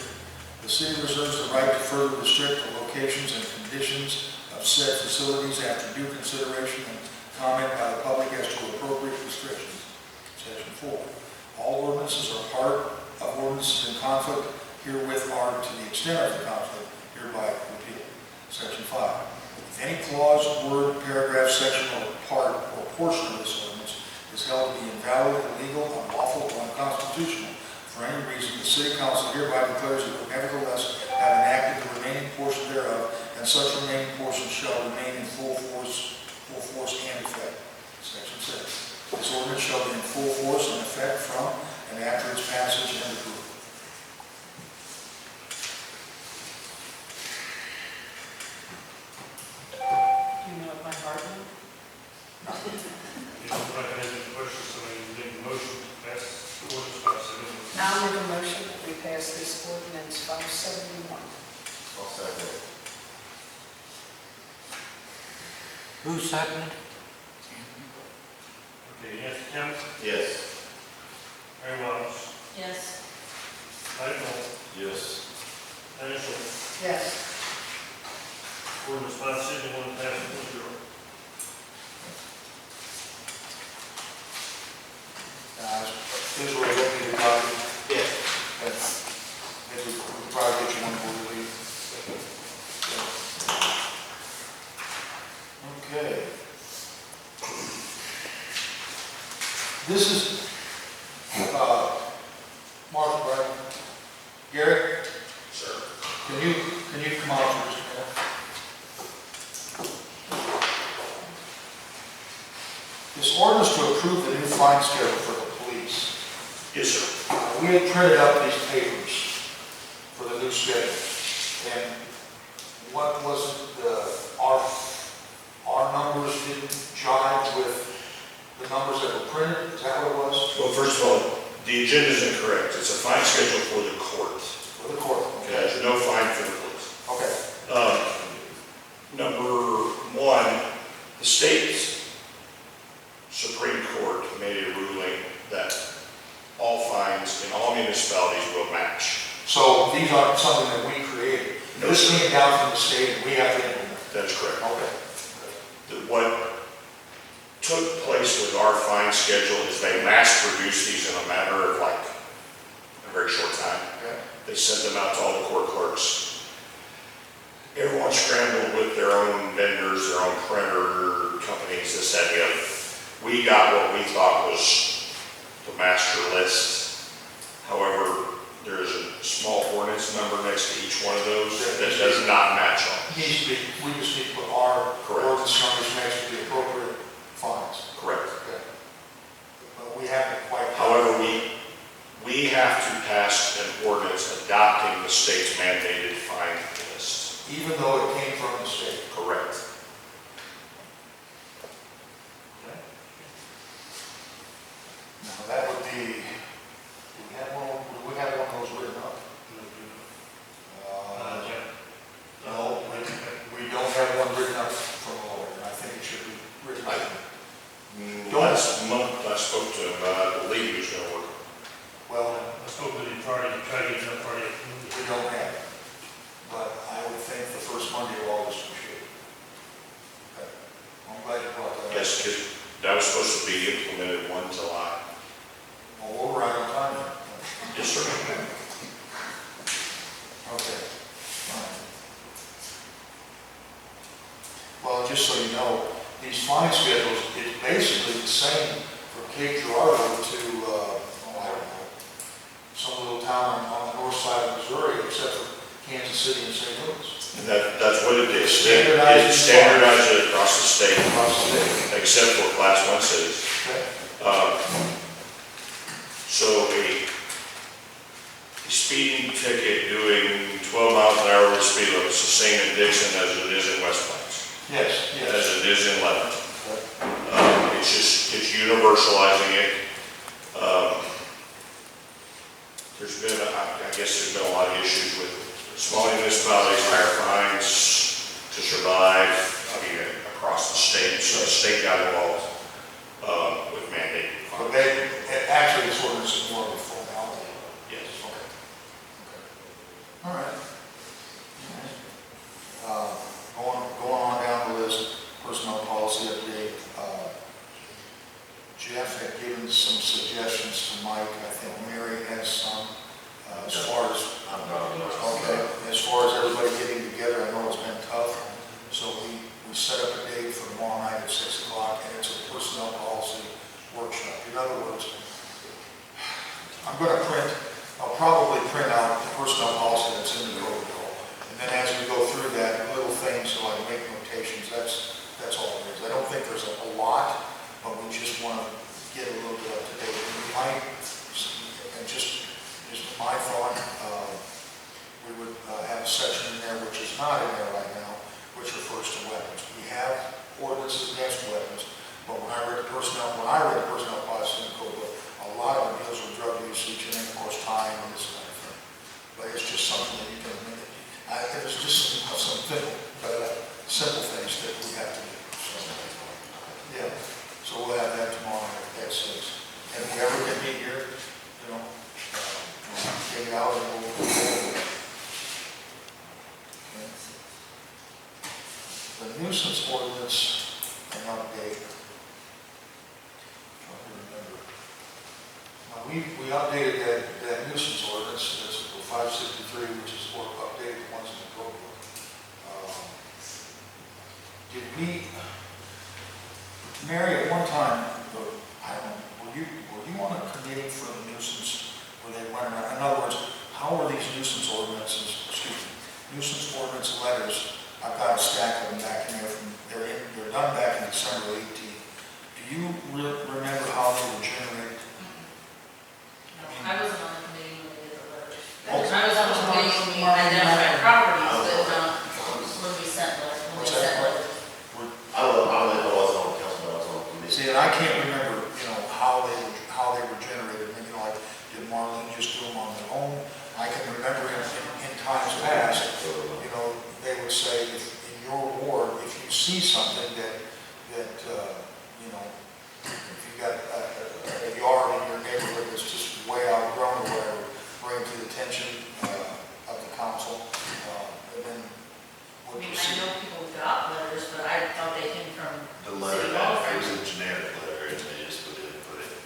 The city reserves the right to further restrict the locations and conditions of said facilities after due consideration and comment by the public as to appropriate restrictions. Section 4. All ordinances or part of ordinances in conflict herewith are, to the extent of the conflict, hereby repealed. Section 5. If any clause, word, paragraph, section, or part or portion of this ordinance is held to be invalid, illegal, unlawful, or unconstitutional for any reason, the City Council hereby declares it will nevertheless have enacted the remaining portion thereof, and such remaining portion shall remain in full force and effect. Section 6. This ordinance shall be in full force and effect from and after its passage and approval. Do you know what my heart is? If anybody has any questions, somebody make a motion to pass ordinance 571. I'll make a motion that we pass this ordinance 571. I'll second it. Who seconded? Okay, Anthony Campbell, Yes. Mary Wells, Yes. Mike Ball, Yes. Diane Schultz. Yes. Ordinance 571 passed 4-0. These were looking at copy. Yeah. Maybe we could probably get you one before we leave. Okay. This is printed up these papers for the new schedule. And what was it, our numbers didn't jive with the numbers that were printed? Is that what it was? Well, first of all, the agenda is incorrect. It's a fine schedule for the court. For the court? Okay, there's no fine for the police. Okay. Number one, the state Supreme Court made a ruling that all fines in all municipalities will match. So these aren't something that we created? No, This sir. came down from the state and we have to implement it? That's correct. Okay. What took place with our fine schedule is they mass produced these in a matter of like a very short time. Okay. They sent them out to all the court clerks. Everyone scrambled with their own vendors, their own printer companies, this, that, and the other. We got what we thought was the master list. However, there is a small ordinance number next to each one of those that does not match on. We just need to put our Correct. ordinance numbers next to the appropriate fines. Correct. Okay. But we haven't quite. However, we have to pass an ordinance adopting the state's mandated fine list. Even though it came from the state. Correct. Now, that would be, do we have one of those written up? No, we don't have one written up from a lawyer, and I think it should be written up. Last month, I spoke to him, I believe he was going to work. Well, I spoke with him Friday, to try to get that Friday. we don't have it, but I would think the first Monday of August we should. Okay. I'm glad you brought that up. Yes, because that was supposed to be implemented 1 July. Well, we're right on time. Yes, sir. Okay. Fine. Well, just so you know, these fine schedules, it's basically the same from Cape Girardeau to, I don't know, some little town on the north side of Missouri, except for Kansas City and St. Louis. And that's what it is. Standardized. It standardized it across the state, Across the state. except for Class 1 cities. Okay. So a speeding ticket doing 12 miles an hour with speed limit is the same in Dixon as it is in West Plains, Yes, as yes. it is in Lebanon. Okay. It's universalizing it. There's been, I guess there's been a lot of issues with small municipalities, higher fines to survive, across the state. So the state got involved with mandated But fines. actually, this ordinance is more of a formality. Yes. Okay. All right. Going on down the list, personnel policy update. Jeff had given some suggestions to Mike. I think Mary has some, as far as, okay, as far as everybody getting together. I know it's been tough. So we set up a date for tomorrow night at 6 o'clock, and it's a personnel policy workshop. In other words, I'll probably print out the personnel policy that's in the protocol. And then as we go through that, little things, so I make notations, that's all it is. I don't think there's a lot, but we just want to get a little bit up to date. And we might, and just my thought, we would have a section in there which is not in there right now, which refers to weapons. We have ordinances against weapons, but when I read the personnel policy in the code book, a lot of it deals with drug usage and, of course, time and this kind of thing. But it's just something that you can, it's just some simple things that we have to do. So, yeah, so we'll have that tomorrow at 6. And if we ever get meet here, get it out and we'll go over it. Okay. The nuisance ordinance and update. Trying to remember. Now, we updated that nuisance ordinance, that's 563, which is what updated the ones in the code book. Did we, Mary, at one time, I don't know, were you on a committee for the nuisance where they went around? In other words, how are these nuisance ordinance letters? I've got a stack of them back in there they're done back in December 18. Do you remember how they were generated? I wasn't on the committee when say, if in your ward, if you see something that, you know, if you got a yard in your neighborhood that's just way outgrown or whatever, bring to the attention of the council, and then I we'll mean, I proceed. know people got letters, but I thought they came from The City letter, Hall. it was a generic letter, and they just put it.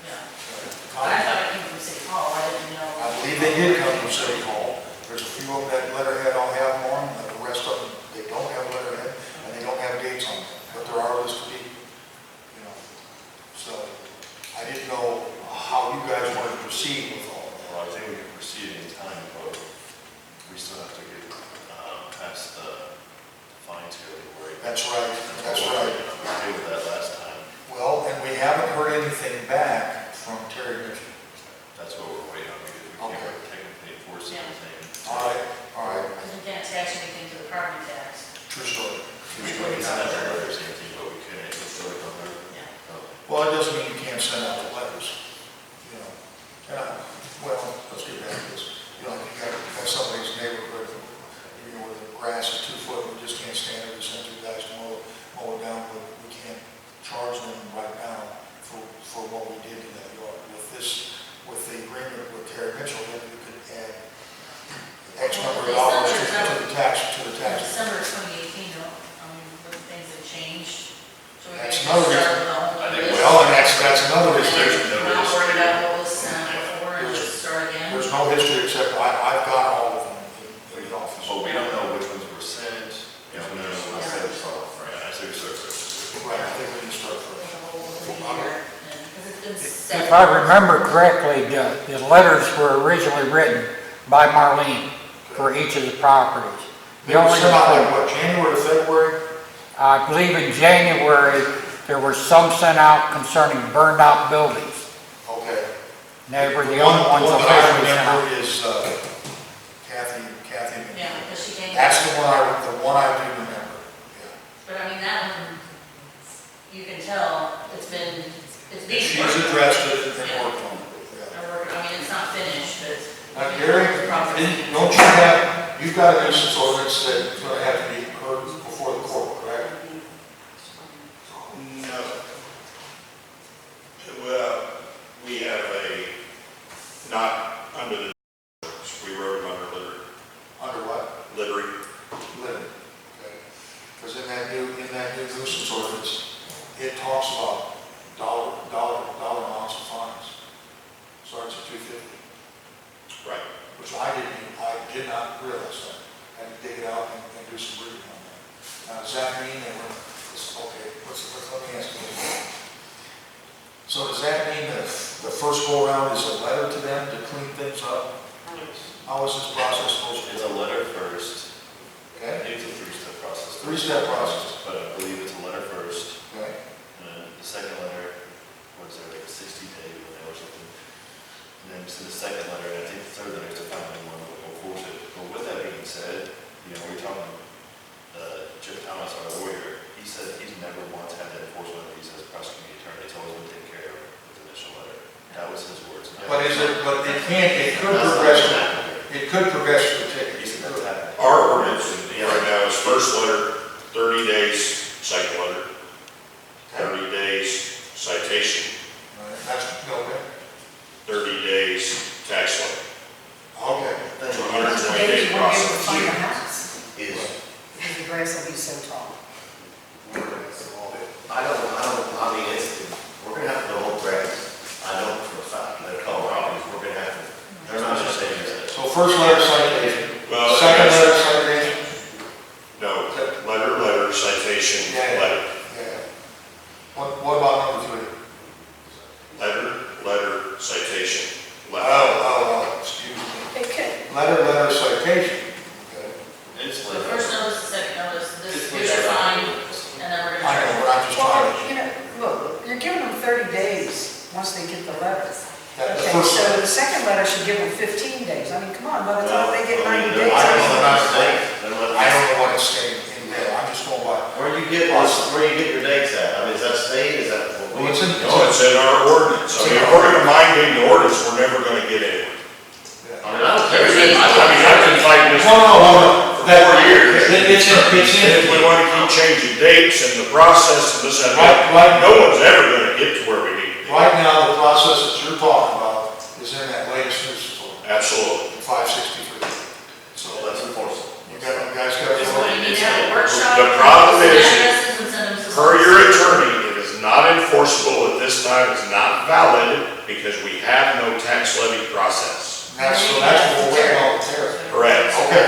Yeah, but I thought it came from City Hall, I didn't know. I believe they did come from City Hall. There's a few of them that letterhead don't have them on, and the rest of them, they don't have letterhead, and they don't have dates on them, but there are listed people, you know. So, I didn't know how you guys wanted to proceed with all of that. Well, I think we can proceed in time, but we still have to get past the fine category. That's right, that's right. We okay with that last time. Well, and we haven't heard anything back from Terry Mitchell. That's what we're waiting on, because we can't technically enforce Yeah. anything. All right, all right, Because we can't attach anything to the property tax. true story. We can send out the letters, anything, but we couldn't enforce it on there. Yeah. Well, it doesn't mean you can't send out the letters, you know. Well, let's get back to this. You know, you got somebody's neighborhood, you know, where the grass is 2 foot, we just can't stand it, we send 2 guys to mow it down, but we can't charge them right now for what we did to that yard. With the agreement with Terry Mitchell, then you could add X number of dollars to the tax. December 2018, though, when things have changed. So we That's can another start reason. with a whole I think new list. Well, and that's another reason. And not worry about what was sent out before and just start again. There's no history except I've got all of them in the office. But we don't know which ones were sent, we don't know what was sent from, right? I see what you're saying. Right, I think we can start With first. a whole year, and- 'cause it's been If seven. I remember correctly, the letters were originally written by Marlene for each of the properties. They were sent out like what, January to February? I believe in January, there were some sent out concerning burned out buildings. Okay. They were the One only ones that I officially sent out. remember is Kathy. Yeah, because she came. That's the one I do remember. Yeah. But I mean, that one, you can tell, it's being. She's worked on. addressed it and Yeah. worked on it. I mean, it's not finished, but. Now, Gary, don't you have, you've got a nuisance ordinance that's going to have to be heard before the court, correct? No. Well, we have not under the, we wrote them under Under what? littering. Living. Okay. Because in that new nuisance ordinance, it talks about dollar amounts of fines. Starts at $250. Right. Which I did not realize that. I had to dig it out and do some reading on that. Now, does that mean that okay, let me ask you this. So does that mean that the first go around is a letter to them to clean things up? How is this process supposed to It's be? a letter first. I Okay, think it's a three-step process. Three-step process. But I believe it's a letter first, okay, and then the second letter, what is there, like a 60-day or something? And then to the second letter, and I think the third letter is the final one that will enforce it. But with that being said, you know, we're talking, Chip Thomas, our lawyer, he said he's never once had that enforcement of these as a prosecuting attorney. It's always been taken care of with the initial letter. That was his words. but it could progress to a ticket. He said that's happening. Our ordinance right now is first letter, 30 days, second letter, 30 days citation, All right, that's, okay. 30 days tax levy. Okay. 120 Maybe day you won't be able to process. find a house, Is. because the grass will be so tall. I mean, we're gonna have to go home grass. I know for a fact that Colorado, we're gonna have to, they're not just saying that. So first letter citation, Well, second yes. letter citation? No, letter, citation, Yeah. letter. Yeah. What about number 3? Letter, citation, letter. Excuse me. It could. Letter, citation. Okay. It's So like. first notice, the second notice, this, It's here's your fine, and then we're I gonna. know, but I'm just trying Well, you know, look, you're giving them 30 days once they get the letter. The Okay, first so letter. the second letter should give them 15 days. I mean, come on, by the time they get 90 days. I don't know, They're not saying, they're not. I don't know what it's saying in there, I'm just going by. Where you get your dates at? I mean, is that state, is that? Well, it's in, No, it's in our ordinance. I mean, if we're gonna mind reading the ordinance, we're never gonna get anywhere. I mean, I don't care. I mean, I've been fighting this No, for for 4 years. It's And if we want to keep changing dates and the process and this and that, Right. no one's ever going to get to where we need to be. Right now, the process that you're talking about is in that latest nuisance order, Absolutely. 563. So So that's enforceable. you guys got So to. you need to have a workshop. The problem is, addresses and send them to. Per your attorney, it is not enforceable at this time, it's not valid, because we have no tax levy process. That's what we're waiting on there. Correct. Okay.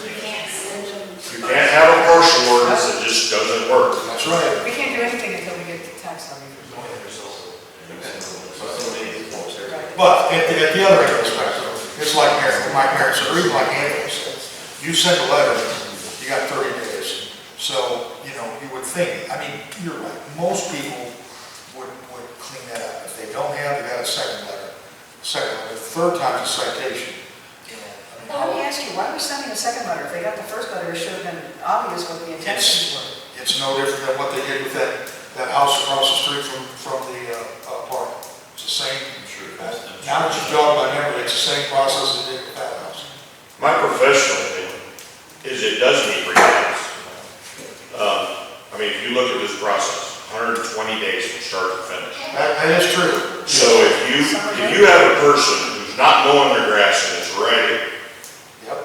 You can't send them. You can't have a partial ordinance that just doesn't work. That's right. We can't do anything until we get the tax levy. So somebody needs to enforce it. Right. But at the other end of the spectrum, it's like Mike Merritt said, or even like Anthony said, you send a letter, you got 30 days. So, you know, you would think, I mean, you're right, most people would clean that up. If they don't have, they got a second letter. The third time's a citation. You know, Well, let me ask you, why are we sending a second letter? If they got the first letter, it should have been obvious what the intentions were. It's no different than what they did with that house across the street from the park. It's the same. Now that you've jog my memory, it's the same process they did with that house. My professional opinion is it does need revised. I mean, if you look at this process, 120 days from start to finish. That is true. So if you have a person who's not mowing their grass and is ready, Yep.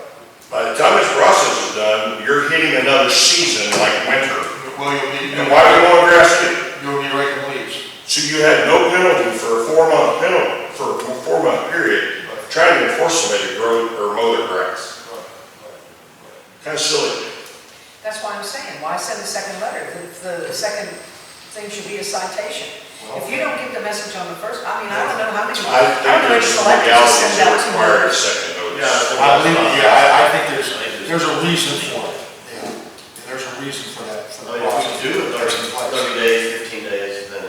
by the time this process is done, you're hitting another season like winter. Well, you'll be. And why are we mowing grass then? You'll be raking leaves. So you had no penalty for a 4-month penalty, for a 4-month period, trying to enforce somebody to grow or mow their grass. Kind of silly. That's why I'm saying, why send a second letter? The second thing should be a citation. If you don't get the message on the first, I mean, I don't know how many. I think don't know there's if selectors legalities send that out to require a them. second notice. I believe, I think there's a reason for it. Yeah. There's a reason for that. For I the mean, if we process. can do it That's in place. 30 days, 15 days, then,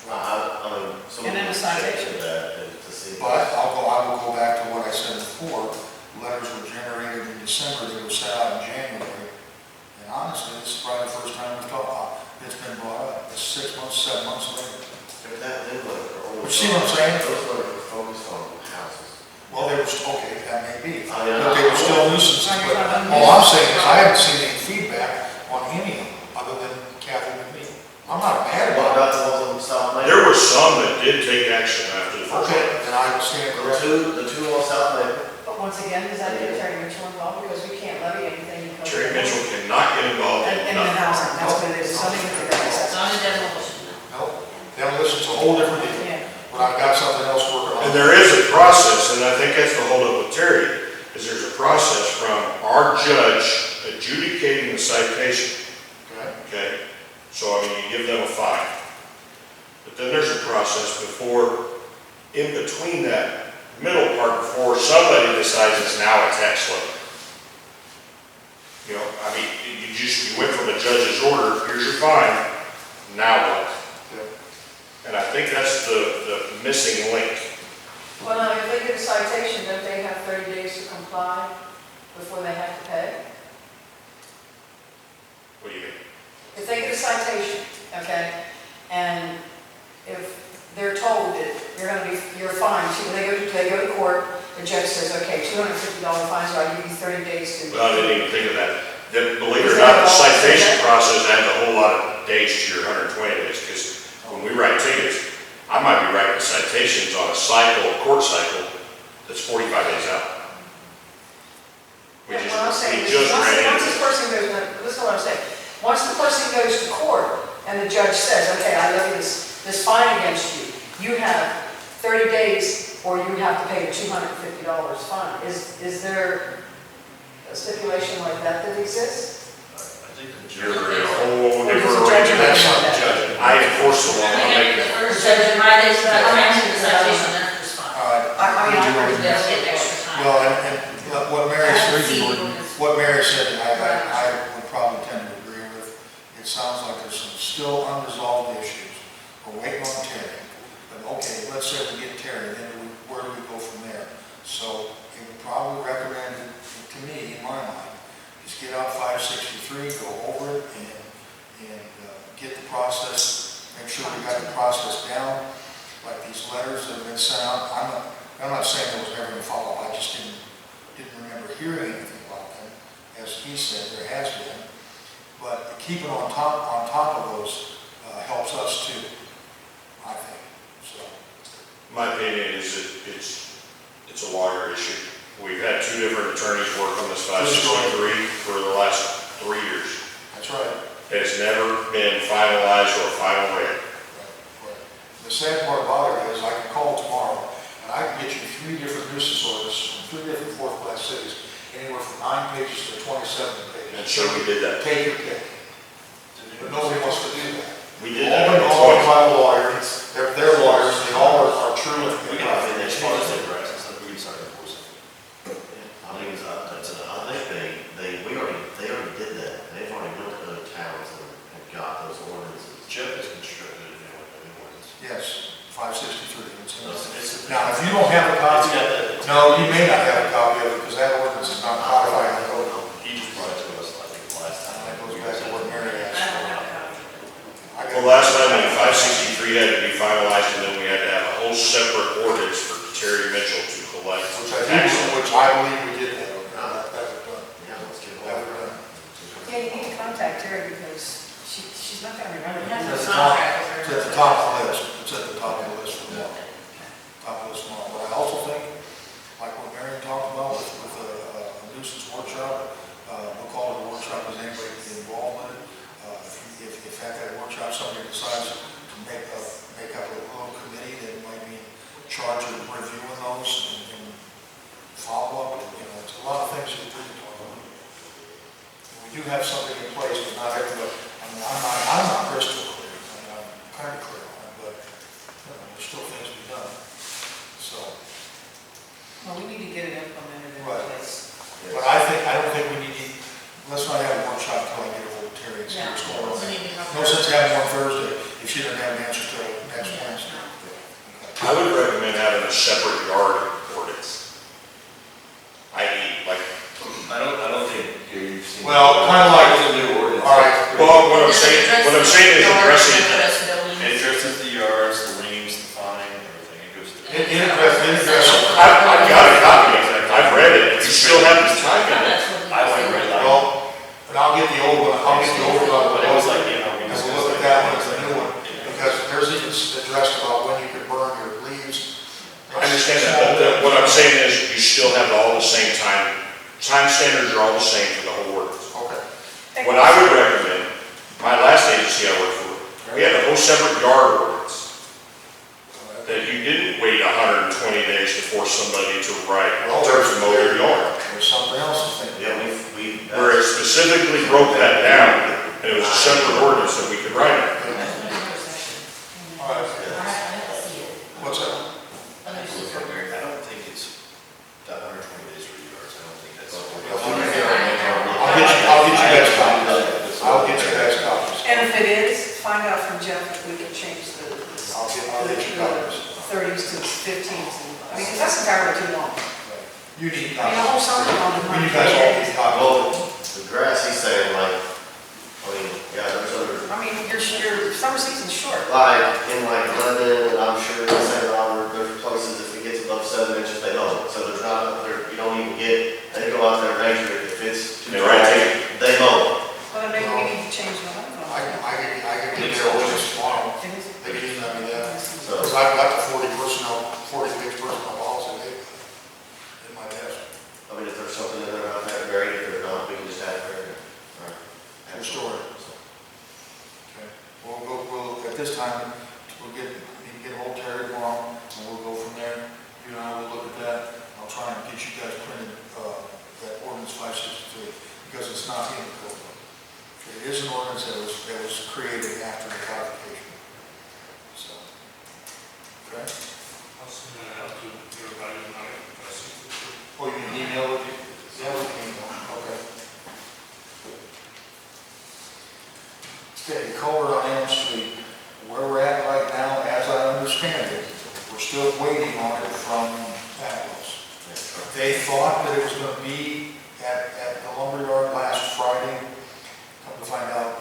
I mean, someone And then a needs to check citation. into that to see. But I will go back to what I said before. Letters were generated in December, they were sent out in January. And honestly, this is probably the first time we've talked, it's been brought up. It's 6 months, 7 months later. If that then letter or You see what I'm saying? Those letters were focused on houses. Well, they were, okay, that may be. I mean, But they were still nuisances. Right, But right, all I'm saying is I haven't seen any feedback on any of them, other than Catherine and me. I'm not mad What about about the ones on South Main? There were some that did take action after the it. first Okay, one. then I understand correctly. The two on South Main. But once again, does that get Terry Mitchell involved? Because we can't levy anything. because- Terry Mitchell cannot get involved in And the nothing. housing, that's what it is, it's something that they're It's gonna on a demolition. No, demolition's a whole different deal. Yeah. But I've got something else working on. And there is a process, and I think that's the holdup with Terry, is there's a process from our judge adjudicating the citation, Okay? okay? So, I mean, you give them a fine. But then there's a process before, in between that middle part, before somebody decides it's now a tax levy. You know, I mean, you went from a judge's order, here's your fine, now what? And I think that's the missing link. Well, now, if they get a citation, don't they have 30 days to comply before they have to pay? What do you mean? If they get a citation, okay, and if they're told that you're fined, they go to court, the judge says, okay, $250 fine, so I give you 30 days to. Well, I didn't even think of that. Then, believe it or not, the citation process adds a whole lot of days to your 120 days, because when we write tickets, I might be writing citations on a cycle, a court cycle, that's 45 days out. We Yeah, what I'm saying is, just ran once into this it. person goes, listen to what I'm saying, once the person goes to court, and the judge says, okay, I levy this fine against you, you have 30 days, or you have to pay a $250 fine. Is there a stipulation like that exists? I think the You're jury. in a whole Or does different the judge range. make That's that? judgment. I enforce the law, I'm making The first judge in my days, but I'm answering the citation, that's just fine. I mean, I heard They'll get extra time. Well, and what Mary said, Ordinance. what Mary said, I would probably tend to agree with. It sounds like there's some still unresolved issues. We're waiting on Terry. But okay, let's say we get Terry, then where do we go from there? So it would probably recommend, to me, in my mind, is get out 563, go over it, and get the process, make sure we got the process down, like these letters that have been sent out. I'm not saying there was never a follow-up, I just didn't remember hearing anything about that. as he said, there has been. But keeping on top of those helps us too, I think, so. My opinion is that it's a water issue. We've had two different attorneys work on this 563 for the last 3 years. That's right. It's never been finalized or final rate. Right. The sad part about it is I can call tomorrow and I can get you 3 different nuisance orders from 3 different fourth-class cities, anywhere from 9 pages to 27 pages. And sure, we did that. Take your pick. But nobody wants to do that. We did that. All the private lawyers, they're lawyers, they all are truly. We can have it as far as the grass and stuff, we can start enforcing. I think it's, I think they already did that. They've already built other towns and got those ordinances. Jeff has constructed a new ordinance. Yes, 563. It's- Now, if you don't have a copy, It's got that- no, you may not have a copy of it because that ordinance is not codified in the code. He just brought it to us, I think, last time. That goes back to what Mary I asked. don't have a copy. Well, last time, the 563 had to be finalized, and then we had to have a whole separate ordinance for Terry Mitchell to collect. Which I believe we did that. That was done. Yeah, let's get it That over. was done. Yeah, you need to contact Terry because she's not gonna remember. Yeah. It's at the top, it's at the top of the list. It's at the top of the list for tomorrow. Top of the list tomorrow. But I also think, like what Marion talked about with a nuisance workshop, we'll call it a workshop because anybody can get involved in it. If at that workshop somebody decides to make up a little committee that might be in charge of reviewing those and follow up, it's a lot of things that we can talk about. We do have something in place, but not everybody, I'm not crystal clear, I'm kind of clear on it, but, there's still things to be done, so. Well, we need to get it implemented in Right. place. But I don't think we need, let's not have a workshop until I get a hold of Terry and see what's going on. We need to have- No sense having one Thursday if she doesn't have an answer till next Wednesday. I would recommend having a separate yard ordinance. I.e., like, I don't think you've seen. Well, kind of like, It's a new ordinance. all right, well, what I'm saying is addressing, It addresses the yards, the liens, the fine, everything, it goes to. it addresses, I've got a copy of it, I've read it, you still have this time in it. I went and read that. well, and I'll get the old one, But it was like, we and we'll discussed look at that one as a new one, because there's even addressed about when you can burn your leaves. I understand that, but what I'm saying is you still have all the same time standards are all the same for the whole ordinance. Okay. What I would recommend, my last agency I worked for, we had a whole separate yard ordinance. That you didn't wait 120 days to force somebody to write terms to mow their yard. There's something else to think. Yeah, we. Where it specifically broke that down, and it was a separate ordinance that we could write it. All right, what's that? I don't think it's that 120 days for yards, I don't think that's. I'll get you guys copies. I'll get you guys copies. And if it is, find out from Jeff if we can change the I'll get you copies. 30s to 15s. I mean, 'cause that's entirely too long. You need I mean, the whole copies. summer on the You guys all need copies. Well, the grass, he's saying like, yeah, there's other, I mean, your summer season's short. like, in like London, and I'm sure in St. Robert, there's places if it gets above 7 inches, they mow. So there's not, up there, you don't even get, they go out there and measure it, if it's too They dry, write they mow. Well, then maybe we need to change the one. I can get their orders tomorrow. It is- They can email me that. So, Because I've got the 40 page personnel policy in my desk. I mean, if there's something in there about that, great, if there's not, we can just add it there. True story. Okay. We'll, at this time, need to get hold of Terry tomorrow, and we'll go from there. You and I will look at that. I'll try and get you guys printed, that ordinance 563, because it's not in the code. It is an ordinance that was created after the codification. So, okay? I'll send that out to everybody tonight. Oh, you can email it? Yeah, we can email it. Okay. Okay, culvert on Elm Street, where we're at right now, as I understand it, we're still waiting on it from Atlas. They thought that it was going to be at the lumberyard last Friday. Come to find out,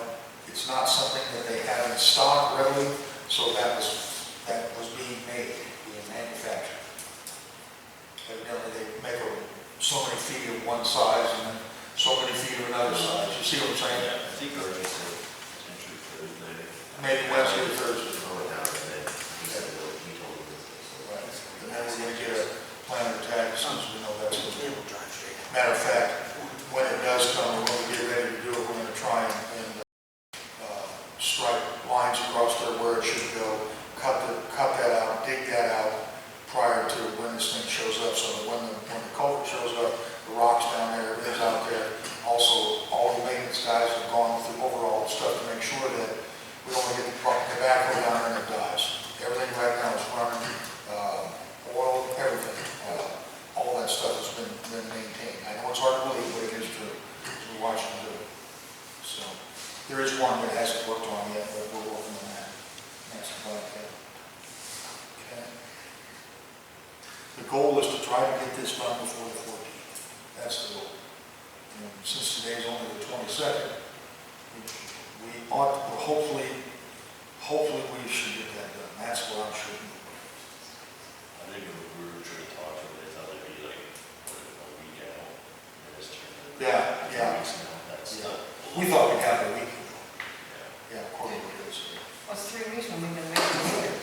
it's not something that they have in stock readily, so that was being made, being manufactured. Evidently, they make so many feet of one size and then so many feet see what I'm saying? I think I already said potentially Thursday. Maybe Wednesday or Thursday. Oh, now and then, he said, well, he told me this. Right. And then we're gonna get a plan of attack as soon as we know that's going to be. Matter of fact, when it does come, when we get ready to do it, we're gonna try and strike lines across there where it should go, cut that out, dig that out prior to when this thing shows up, so that when the culvert shows up, the rocks down there, everything's out there. Also, all the maintenance guys have gone through overall stuff to make sure that we don't get the tobacco down there and it dies. Everything right now is running, oil, everything. All that stuff has been maintained. I know it's hard to believe, but it is true. We're watching it do it. So, there is one that hasn't worked on yet, but we're working on that. That's about it. Okay. The goal is to try to get this done before the 14th. That's the goal. And since today's only the 22nd, we ought, hopefully we should get that done. That's what I'm shooting for. I think we were trying to talk to them, they thought it'd be like, a week out. And it's turned into Yeah, yeah. weeks now, that's Yeah. the. We thought we'd have a week ago. Yeah. Yeah, according to this. Well, it's 3 weeks when we've been making it here.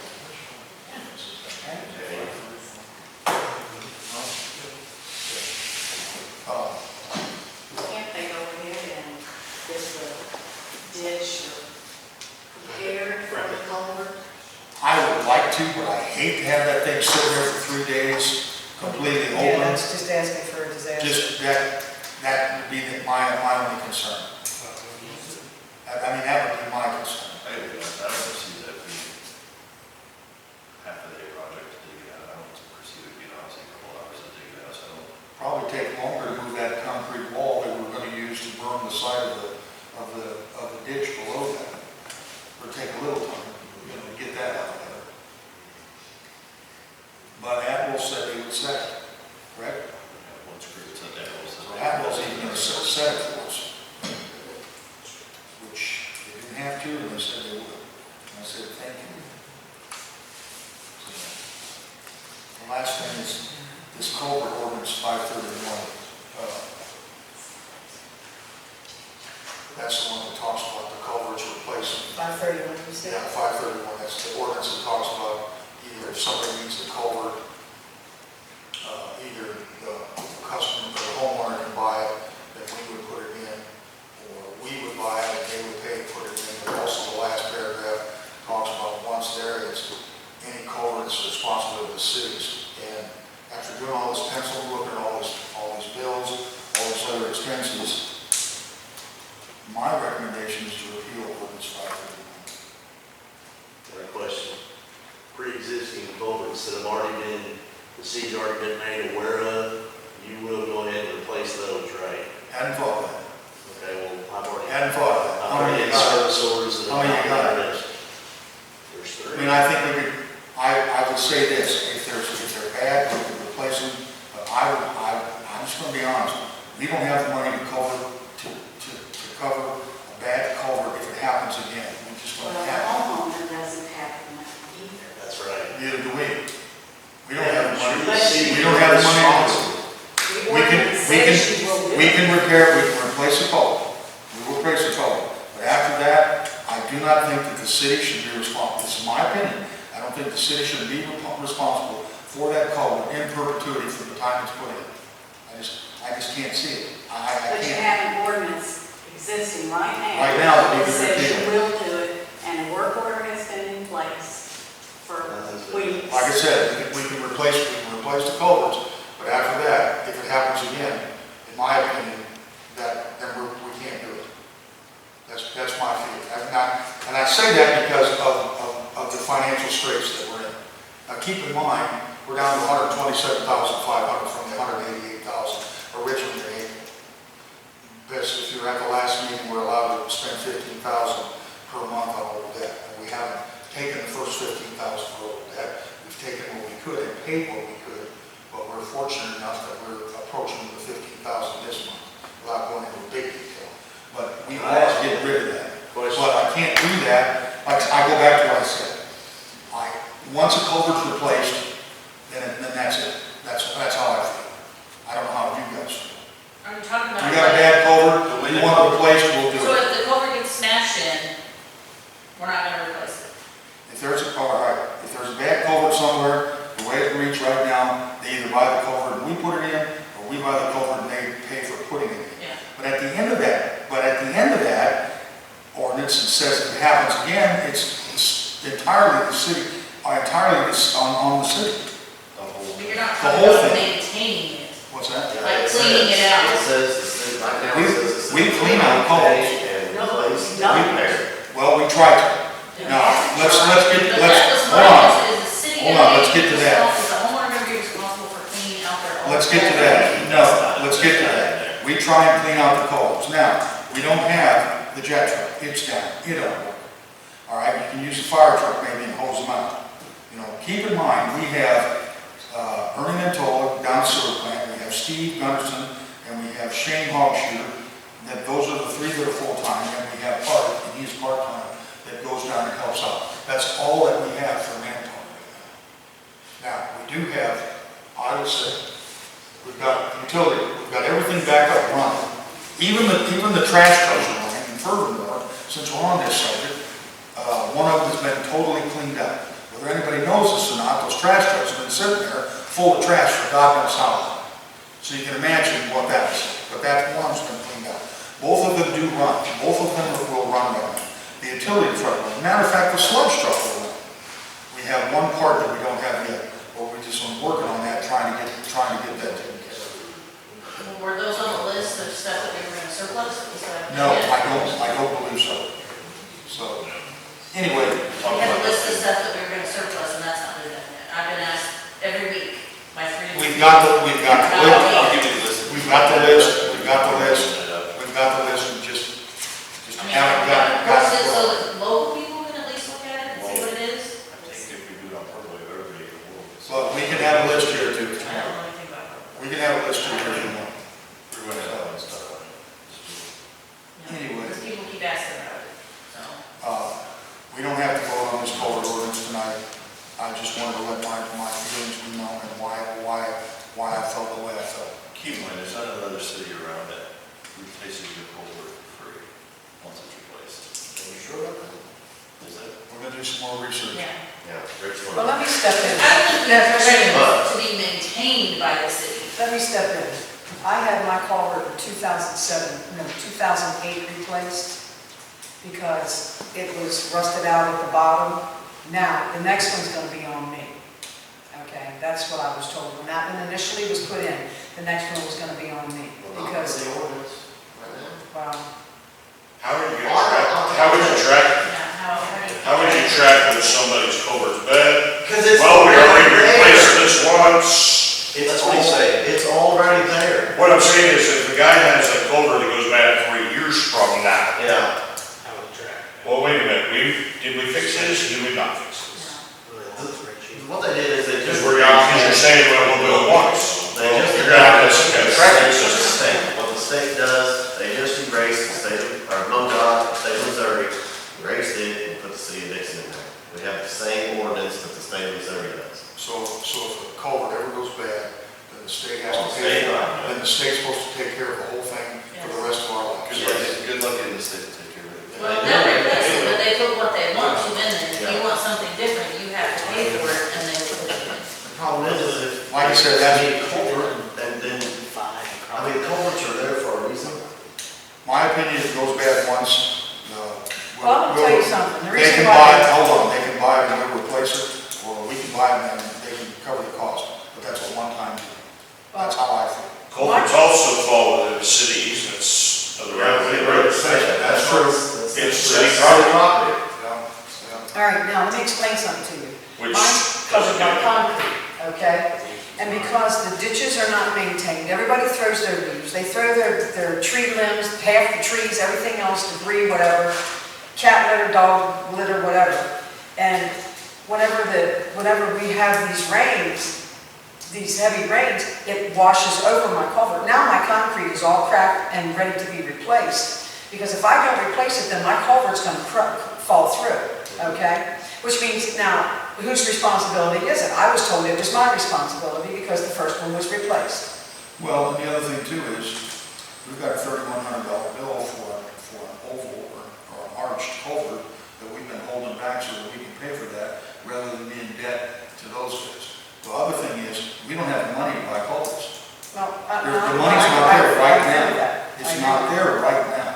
Can't they go ahead and get the ditch prepared for the culvert? I would like to, but I hate to have that thing sitting there for 3 days, completely Yeah, open. that's just asking for a disaster. Just that would be my only concern. I mean, that would be my concern. I don't foresee that being half a day project to dig it out. I don't foresee it being honestly a couple hours to dig it out, so. Probably take longer to move that concrete wall that we're going to use to berm the side of the ditch below that. Or take a little time, to get that out of there. But Admiral said he would set it, correct? Once crew it's at that, So Admiral's even going to set it for us. Which they didn't have to, and they said they would. And I said, thank you. So, the last thing is this culvert ordinance 531. That's the one that talks about the culverts replacement. 531, you said? Yeah, 531, that's the ordinance that talks about either if somebody needs a culvert, either the customer, the homeowner can buy it, then we would put it in, or we would buy it, and they would pay to put it in. But also the last paragraph talks about once there, it's any culvert is responsible of the cities. And after doing all this pencil work and all these bills, all these other expenses, my recommendation is to repeal ordinance 531. Got a question. Pre-existing culverts that have already been, the city's already been made aware of, you will go ahead and replace those, right? Hadn't thought of that. Okay, well, I've already How many you got? service orders that How many you got? There's I 3. mean, I think we could, I would say this, if they're bad, we could replace them, but I'm just gonna be honest, we don't have the money to cover a bad culvert if it happens again. We just Well, don't the have homeowner doesn't have the money either. That's right. it. Neither do we. We don't have the money. The city We don't have the money to do it. The We can, ordinance says you will do we it. can repair, we can replace the culvert. We will replace the culvert. But after that, I do not think that the city should be responsible. This is my opinion. I don't think the city should be responsible for that culvert in perpetuity from the time it's put in. I just can't see it. I But you can't. have an ordinance existing right now. Right now, that we that can says repeal. you will do it, and a work order has been in place for weeks. Like I said, we can replace the culverts, but after that, if it happens again, in my opinion, then we can't do it. That's my feeling. And I say that because of the financial straits that we're in. Now, keep in mind, we're down to 127,500 from the 188,000 originally in April. If you were at the last meeting, we're allowed to spend 15,000 per month on old debt. And we haven't taken the first 15,000 for old debt. We've taken what we could and paid what we could, but we're fortunate enough that we're approaching the 15,000 this month without going into a big detail. But we ought to get rid of that. But I can't do that. Like, I go back to what I said. Once a culvert's replaced, then that's it. That's how I feel. I don't know how you guys feel. Are you talking about? You got a bad culvert, you want it replaced, we'll do says if it happens again, it's entirely the city, entirely on the city. But you're not The talking whole about thing. maintaining it, What's that? like cleaning it out. It says, the city, right now, it says the city. We clean out calls. And replace and repair. Well, we tried to. Now, let's get, But that was hold on. my, is the city Hold gonna on, let's be get to that. responsible, is the homeowner gonna be responsible for cleaning out their own? Let's get to that. No, let's get to that. We try and clean out the culverts. Now, we don't have the jet truck. It's down. It don't work. All right, you can use the fire truck maybe and hose them out. You know, keep in mind, we have Ernie Mantola down at sewer plant. We have Steve Gunderson and we have Shane Hogshoe. That those are the three that are full-time, and we have Art, and he's part-time, that goes down and helps out. That's all that we have for manpower right now. Now, we do have, I would say, we've got utility, we've got everything back up running. Even the trash trucks are running, and furthermore, since we're on this subject, one of them has been totally cleaned up. Whether anybody knows this or not, those trash trucks have been sitting there full of trash for God knows how long. So you can imagine what that is, but that one's been cleaned up. Both of them do run. Both of them will run right now. The utility truck, matter of fact, the sludge truck will run. We have one part that we don't have yet, but we're just working on that, trying to get that taken care of. Were those on the list of stuff that we were gonna surplus? Is that- No, I don't believe so. So, anyway. We had a list of stuff that we were gonna surplus, and that's not been done yet. I've been asked every week, my three. We've got the list. I'll give you the list. We've got the list, we've got the list, we just I mean, haven't got post it it. so that local people can at least look at it and see what it is. I think if we do it on purpose, everybody will. But we can have a list here too. I don't know anything about it. We can have a list here if you want. We're going to have stuff on it. Anyway. Because people keep asking about it, so. We don't have to vote on this culvert ordinance tonight. I just wanted to let my feelings be known and why I felt the way I felt. Keep in mind, there's not another city around that replaces your culvert for free once it's replaced. Are you sure about that? Is that? We're gonna do some more research. Yeah. Yeah, Rick's one. Well, let me step in. I don't think that's Let to be maintained by the city. me step in. I had my culvert in 2008 replaced because it was rusted out at the bottom. Now, the next one's gonna be on me. Okay, that's what I was told. When that one initially was put in, the next one was gonna be on me because, well, How would you track, Yeah, how would you track when somebody's culvert's bad? Because it's Well, we already already replaced there. this once. That's what he's saying. It's already there. What I'm saying is if the guy has a culvert that goes bad 3 years from now, Yeah. well, wait a minute, did we fix this, or did we not fix this? What they did is they Because just. you're saying, well, we'll do it once. They Well, just. you're gonna have some kind of tracking system. What the state does, they just erase the state of, or MoDOT, the state of Missouri, erased it and put the city of Dixon in there. We have the same ordinance that the state of Missouri does. So if the culvert ever goes bad, then the state has Oh, to pay state, for it. right. Then the state's supposed to take care of the whole thing for the rest of our lives. Good luck getting the state to take care of it. Well, they'll replace it, but they put what they want to in there. If you want something different, you have to pay for it, and they put it in. The problem is if. Like I said, that's- culvert, and then, I mean, culverts are there for a reason. My opinion, if it goes bad once, well, I'm gonna tell you something. The they reason can why. buy it, hold on, they can buy it and we'll replace it, or we can buy it and they can cover the cost, but that's a one-time deal. That's how I feel. Culverts also fall within the city easements of the right of way roads. That's true. It's city property. All right, now let me explain something to you. Which Mine's covered by doesn't- concrete, okay? And because the ditches are not maintained, everybody throws their leaves. They throw their tree limbs, half the trees, everything else, debris, whatever, cat litter, dog litter, whatever. And whenever we have these rains, these heavy rains, it washes over my culvert. Now my concrete is all cracked and ready to be replaced. Because if I don't replace it, then my culvert's gonna fall through, okay? Which means now, whose responsibility is it? I was told it was my responsibility because the first one was replaced. Well, and the other thing too is, we've got a $3,100 bill for an oval or an arched culvert that we've been holding back so that we can pay for that rather than be in debt to those guys. The other thing is, we don't have the money to buy culverts. Well, The money's not there right now. I It's agree not with there right now.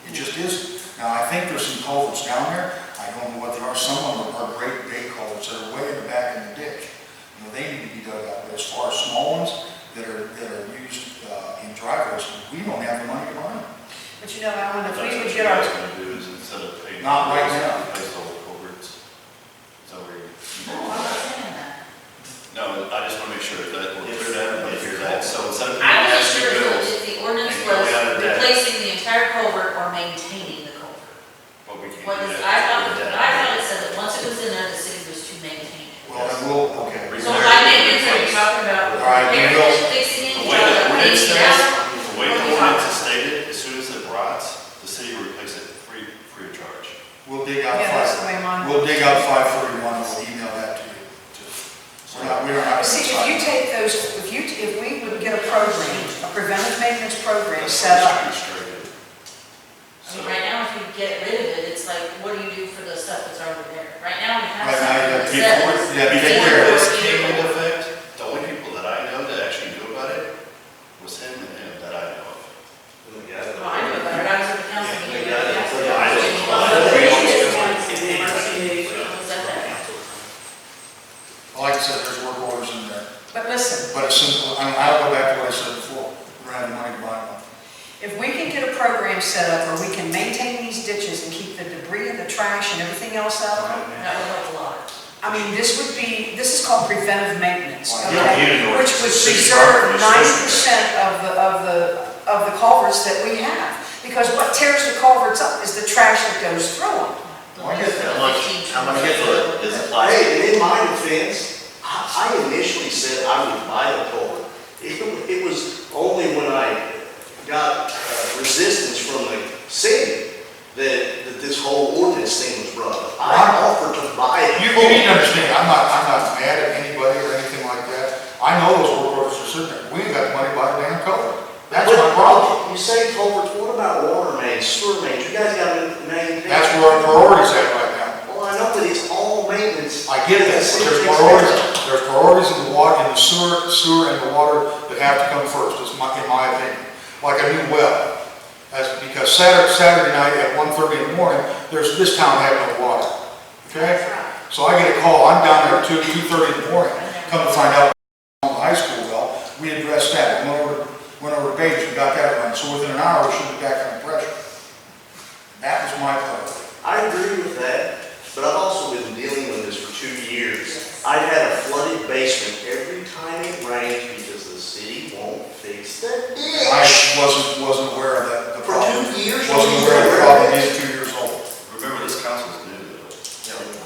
It just isn't. Now, I think there's some culverts down there, I don't know what they are, some of them are great big culverts that are way in the back in the ditch. You know, they need to be dug out, but as far as small ones that are used in driveways, we don't have the money to buy them. But you know, Alan, if That's we what would you get our, guys are gonna do is instead of paying. Not right now. Replace all the culverts. So we're. No, I'm not saying that. No, I just wanna make sure that we're clear that, everybody hears that, so instead of I paying wasn't asking sure bills, if the ordinance and was go out of debt. replacing the entire culvert or maintaining the culvert. but we can't What do is, that. I thought it said that once it was in there, the city was to maintain it. Well, then we'll, okay. So by maintenance, are you talking about All right, then repairing we'll- it, fixing it, The way the ordinance taking it out? says, the way the ordinance is stated, as soon as it rots, the city will replace it free of charge. We'll dig out yeah, that's the way mine. we'll dig out 541, and we'll email that to you. We don't have to See, if decide. you take those, if we would get a program, a preventive maintenance program set up, I mean, right now, if you get rid of it, it's like, what do you do for the stuff that's already there? Right now, we have Right now, you something gotta that keep- says. yeah, Before take care of this it. came into effect, the only people that I know that actually knew about it was him and him that I know of. Well, I knew about it, I was at the council meeting. Like I said, there's work orders in there, but listen, but it's simple, I'll go back to what I said before, we don't have the money to buy one. if we can get a program set up where we can maintain these ditches and keep the debris and the trash and everything else out of them, That would help a lot. I mean, this is called preventive maintenance, Well, you don't need okay? an Which ordinance. would City preserve property, 90% of the culverts that we have. Because what tears the culverts up is the trash that goes through them. Well, I get that. How much foot is it like? Hey, and in my defense, I initially said I would buy the culvert. It was only when I got resistance from the city that this whole ordinance thing was brought up. I offered to buy it. You need to understand, I'm not mad at anybody or anything like that, I know those work orders are sitting there, we ain't got the money to buy the damn culvert, that's my problem. You say culverts, what about water mains, sewer mains? You guys got to maintain. That's where our priority's at right now. Well, I know, but it's all maintenance. I get that, but there's priorities in the water, in the sewer and the water that have to come first, in my opinion. Like a new well, because Saturday night at 1:30 in the morning, this town had no water, okay? So I get a call, I'm down there at 2:30 in the morning, come to find out on the high school well, we addressed that, we went over to Bates, we got that running, so within an hour, we should be back under pressure. That was my priority. I agree with that, but I've also been dealing with this for 2 years. I had a flooded basement every time it rained because the city won't fix the ditch. I wasn't aware of that, the For problem. 2 years. Wasn't aware of the problem, he's 2 years old. Remember, this council's new though.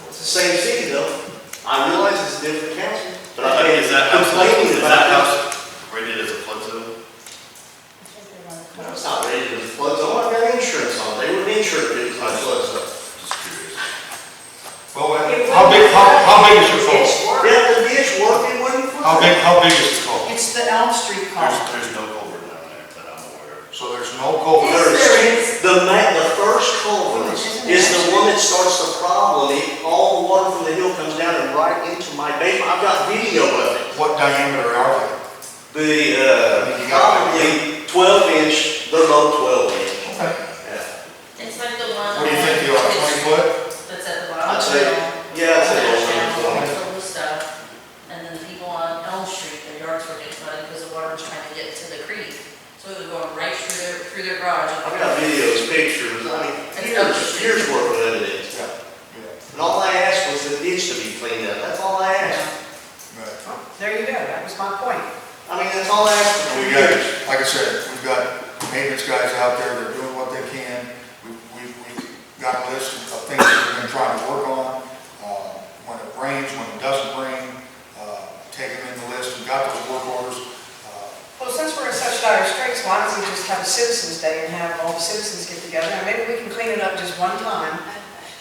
It's the same city though. I realize it's a different council, but I I've mean, been is that house, complaining is about that it. house rated as a flood zone? No, it's not rated as a flood zone. I've got insurance on it. They wouldn't insure it if it was a flood zone. Just curious. Well, how big is your culvert? Yeah, the ditch worked, it wouldn't. How big is the culvert? It's the Elm Street culvert. There's no culvert down there that I'm aware of. So there's no culvert. The first culvert is the one that starts the problem. All the water from the hill comes down and right into my basement. I've got video of it. What diameter are they? Probably 12-inch, they're both 12-inch. Okay. Yeah. It's like the one. What do you think they are, 20 foot? That's at the bottom. I'd say, yeah, I'd say Filled those with stuff, and then the people on Elm Street, their yards were getting flooded because the water was trying to get to the creek. So it was going right through their garage. I've got videos, pictures, I mean, years worth of evidence. Yeah. And all I asked was the ditch to be cleaned up. That's all I asked. Right. There you go, that was my point. I mean, that's all I asked for We 2 got, years. like I said, we've got maintenance guys out there, they're doing what they can. We've got a list of things that we're gonna try to work on. When it rains, when it doesn't rain, take them in the list. We've got those work orders. Well, since we're in such dire straits, why don't we just have a citizens' day and have all the citizens get together, and maybe we can clean it up just one time?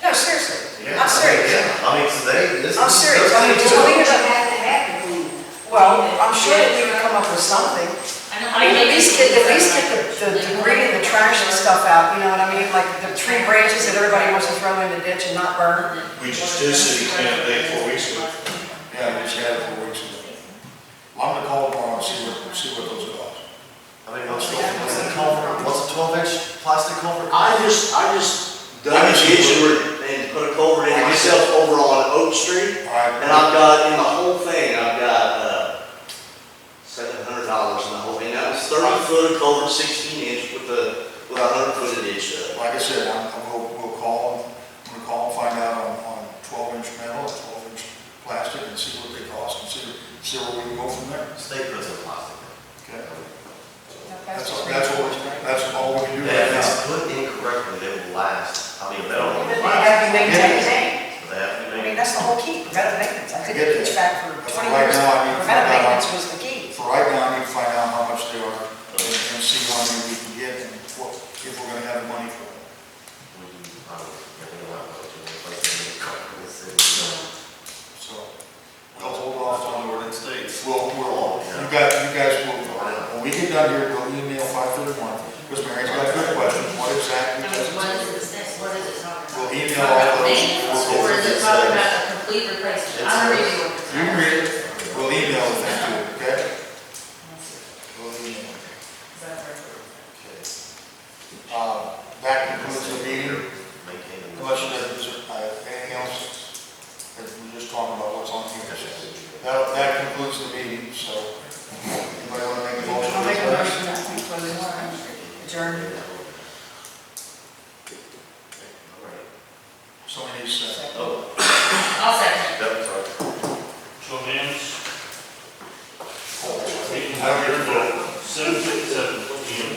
No, seriously, I'm serious. I mean, today, this is. I'm serious, I mean, just clean it up. Have to have it cleaned. Well, I'm sure that we can come up with something. I mean, at least get the debris and the trash and stuff out, you know what I mean? Like the tree branches that everybody wants to throw in the ditch and not burn. We just did city cleanup day 4 weeks ago. Yeah, we just had it 4 weeks ago. Well, I'm gonna call tomorrow and see what those cost. I mean, what's the culvert, what's a 12-inch plastic culvert? I just Street. All right. And I've got, in the whole thing, I've got, $700 in the whole thing. That was 30-foot of culvert, 16-inch with a 100-foot ditch. Like I said, we'll call, I'm gonna call and find out on 12-inch metal, 12-inch plastic, and see what they cost, and see where we can go from there. State puts in plastic. Okay? No, That's that's all we can do If right it's now. put incorrectly, they will last. I mean, they don't. But they have to be maintained. They have to I be. mean, that's the whole key, preventive maintenance. I think I get it's that. back for But 20 right years. now, I need to find Preventive out. maintenance was the key. For right now, I need to find out how much they are, and see how many we can get, and if we're gonna have the money for them. So, we'll hold off on, Ordinance states. you guys will, when we get done here, we'll email 531, because Mary's got good questions, what exactly does What it is say? this next, what is it talking about? We'll email Talking all about those. maintenance, or is it talking about a complete replacement? I'm gonna read it. You can read it, we'll email it then too, okay? We'll email it. That concludes the meeting, unless you have anything else, that we're just talking about what's on here. That concludes the meeting, so, anybody want to make a motion? I'll make a motion that we close the warrant, adjourn. Somebody needs to say. I'll second it. Show of hands. Oh, Meeting adjourned at 7:57 p.m.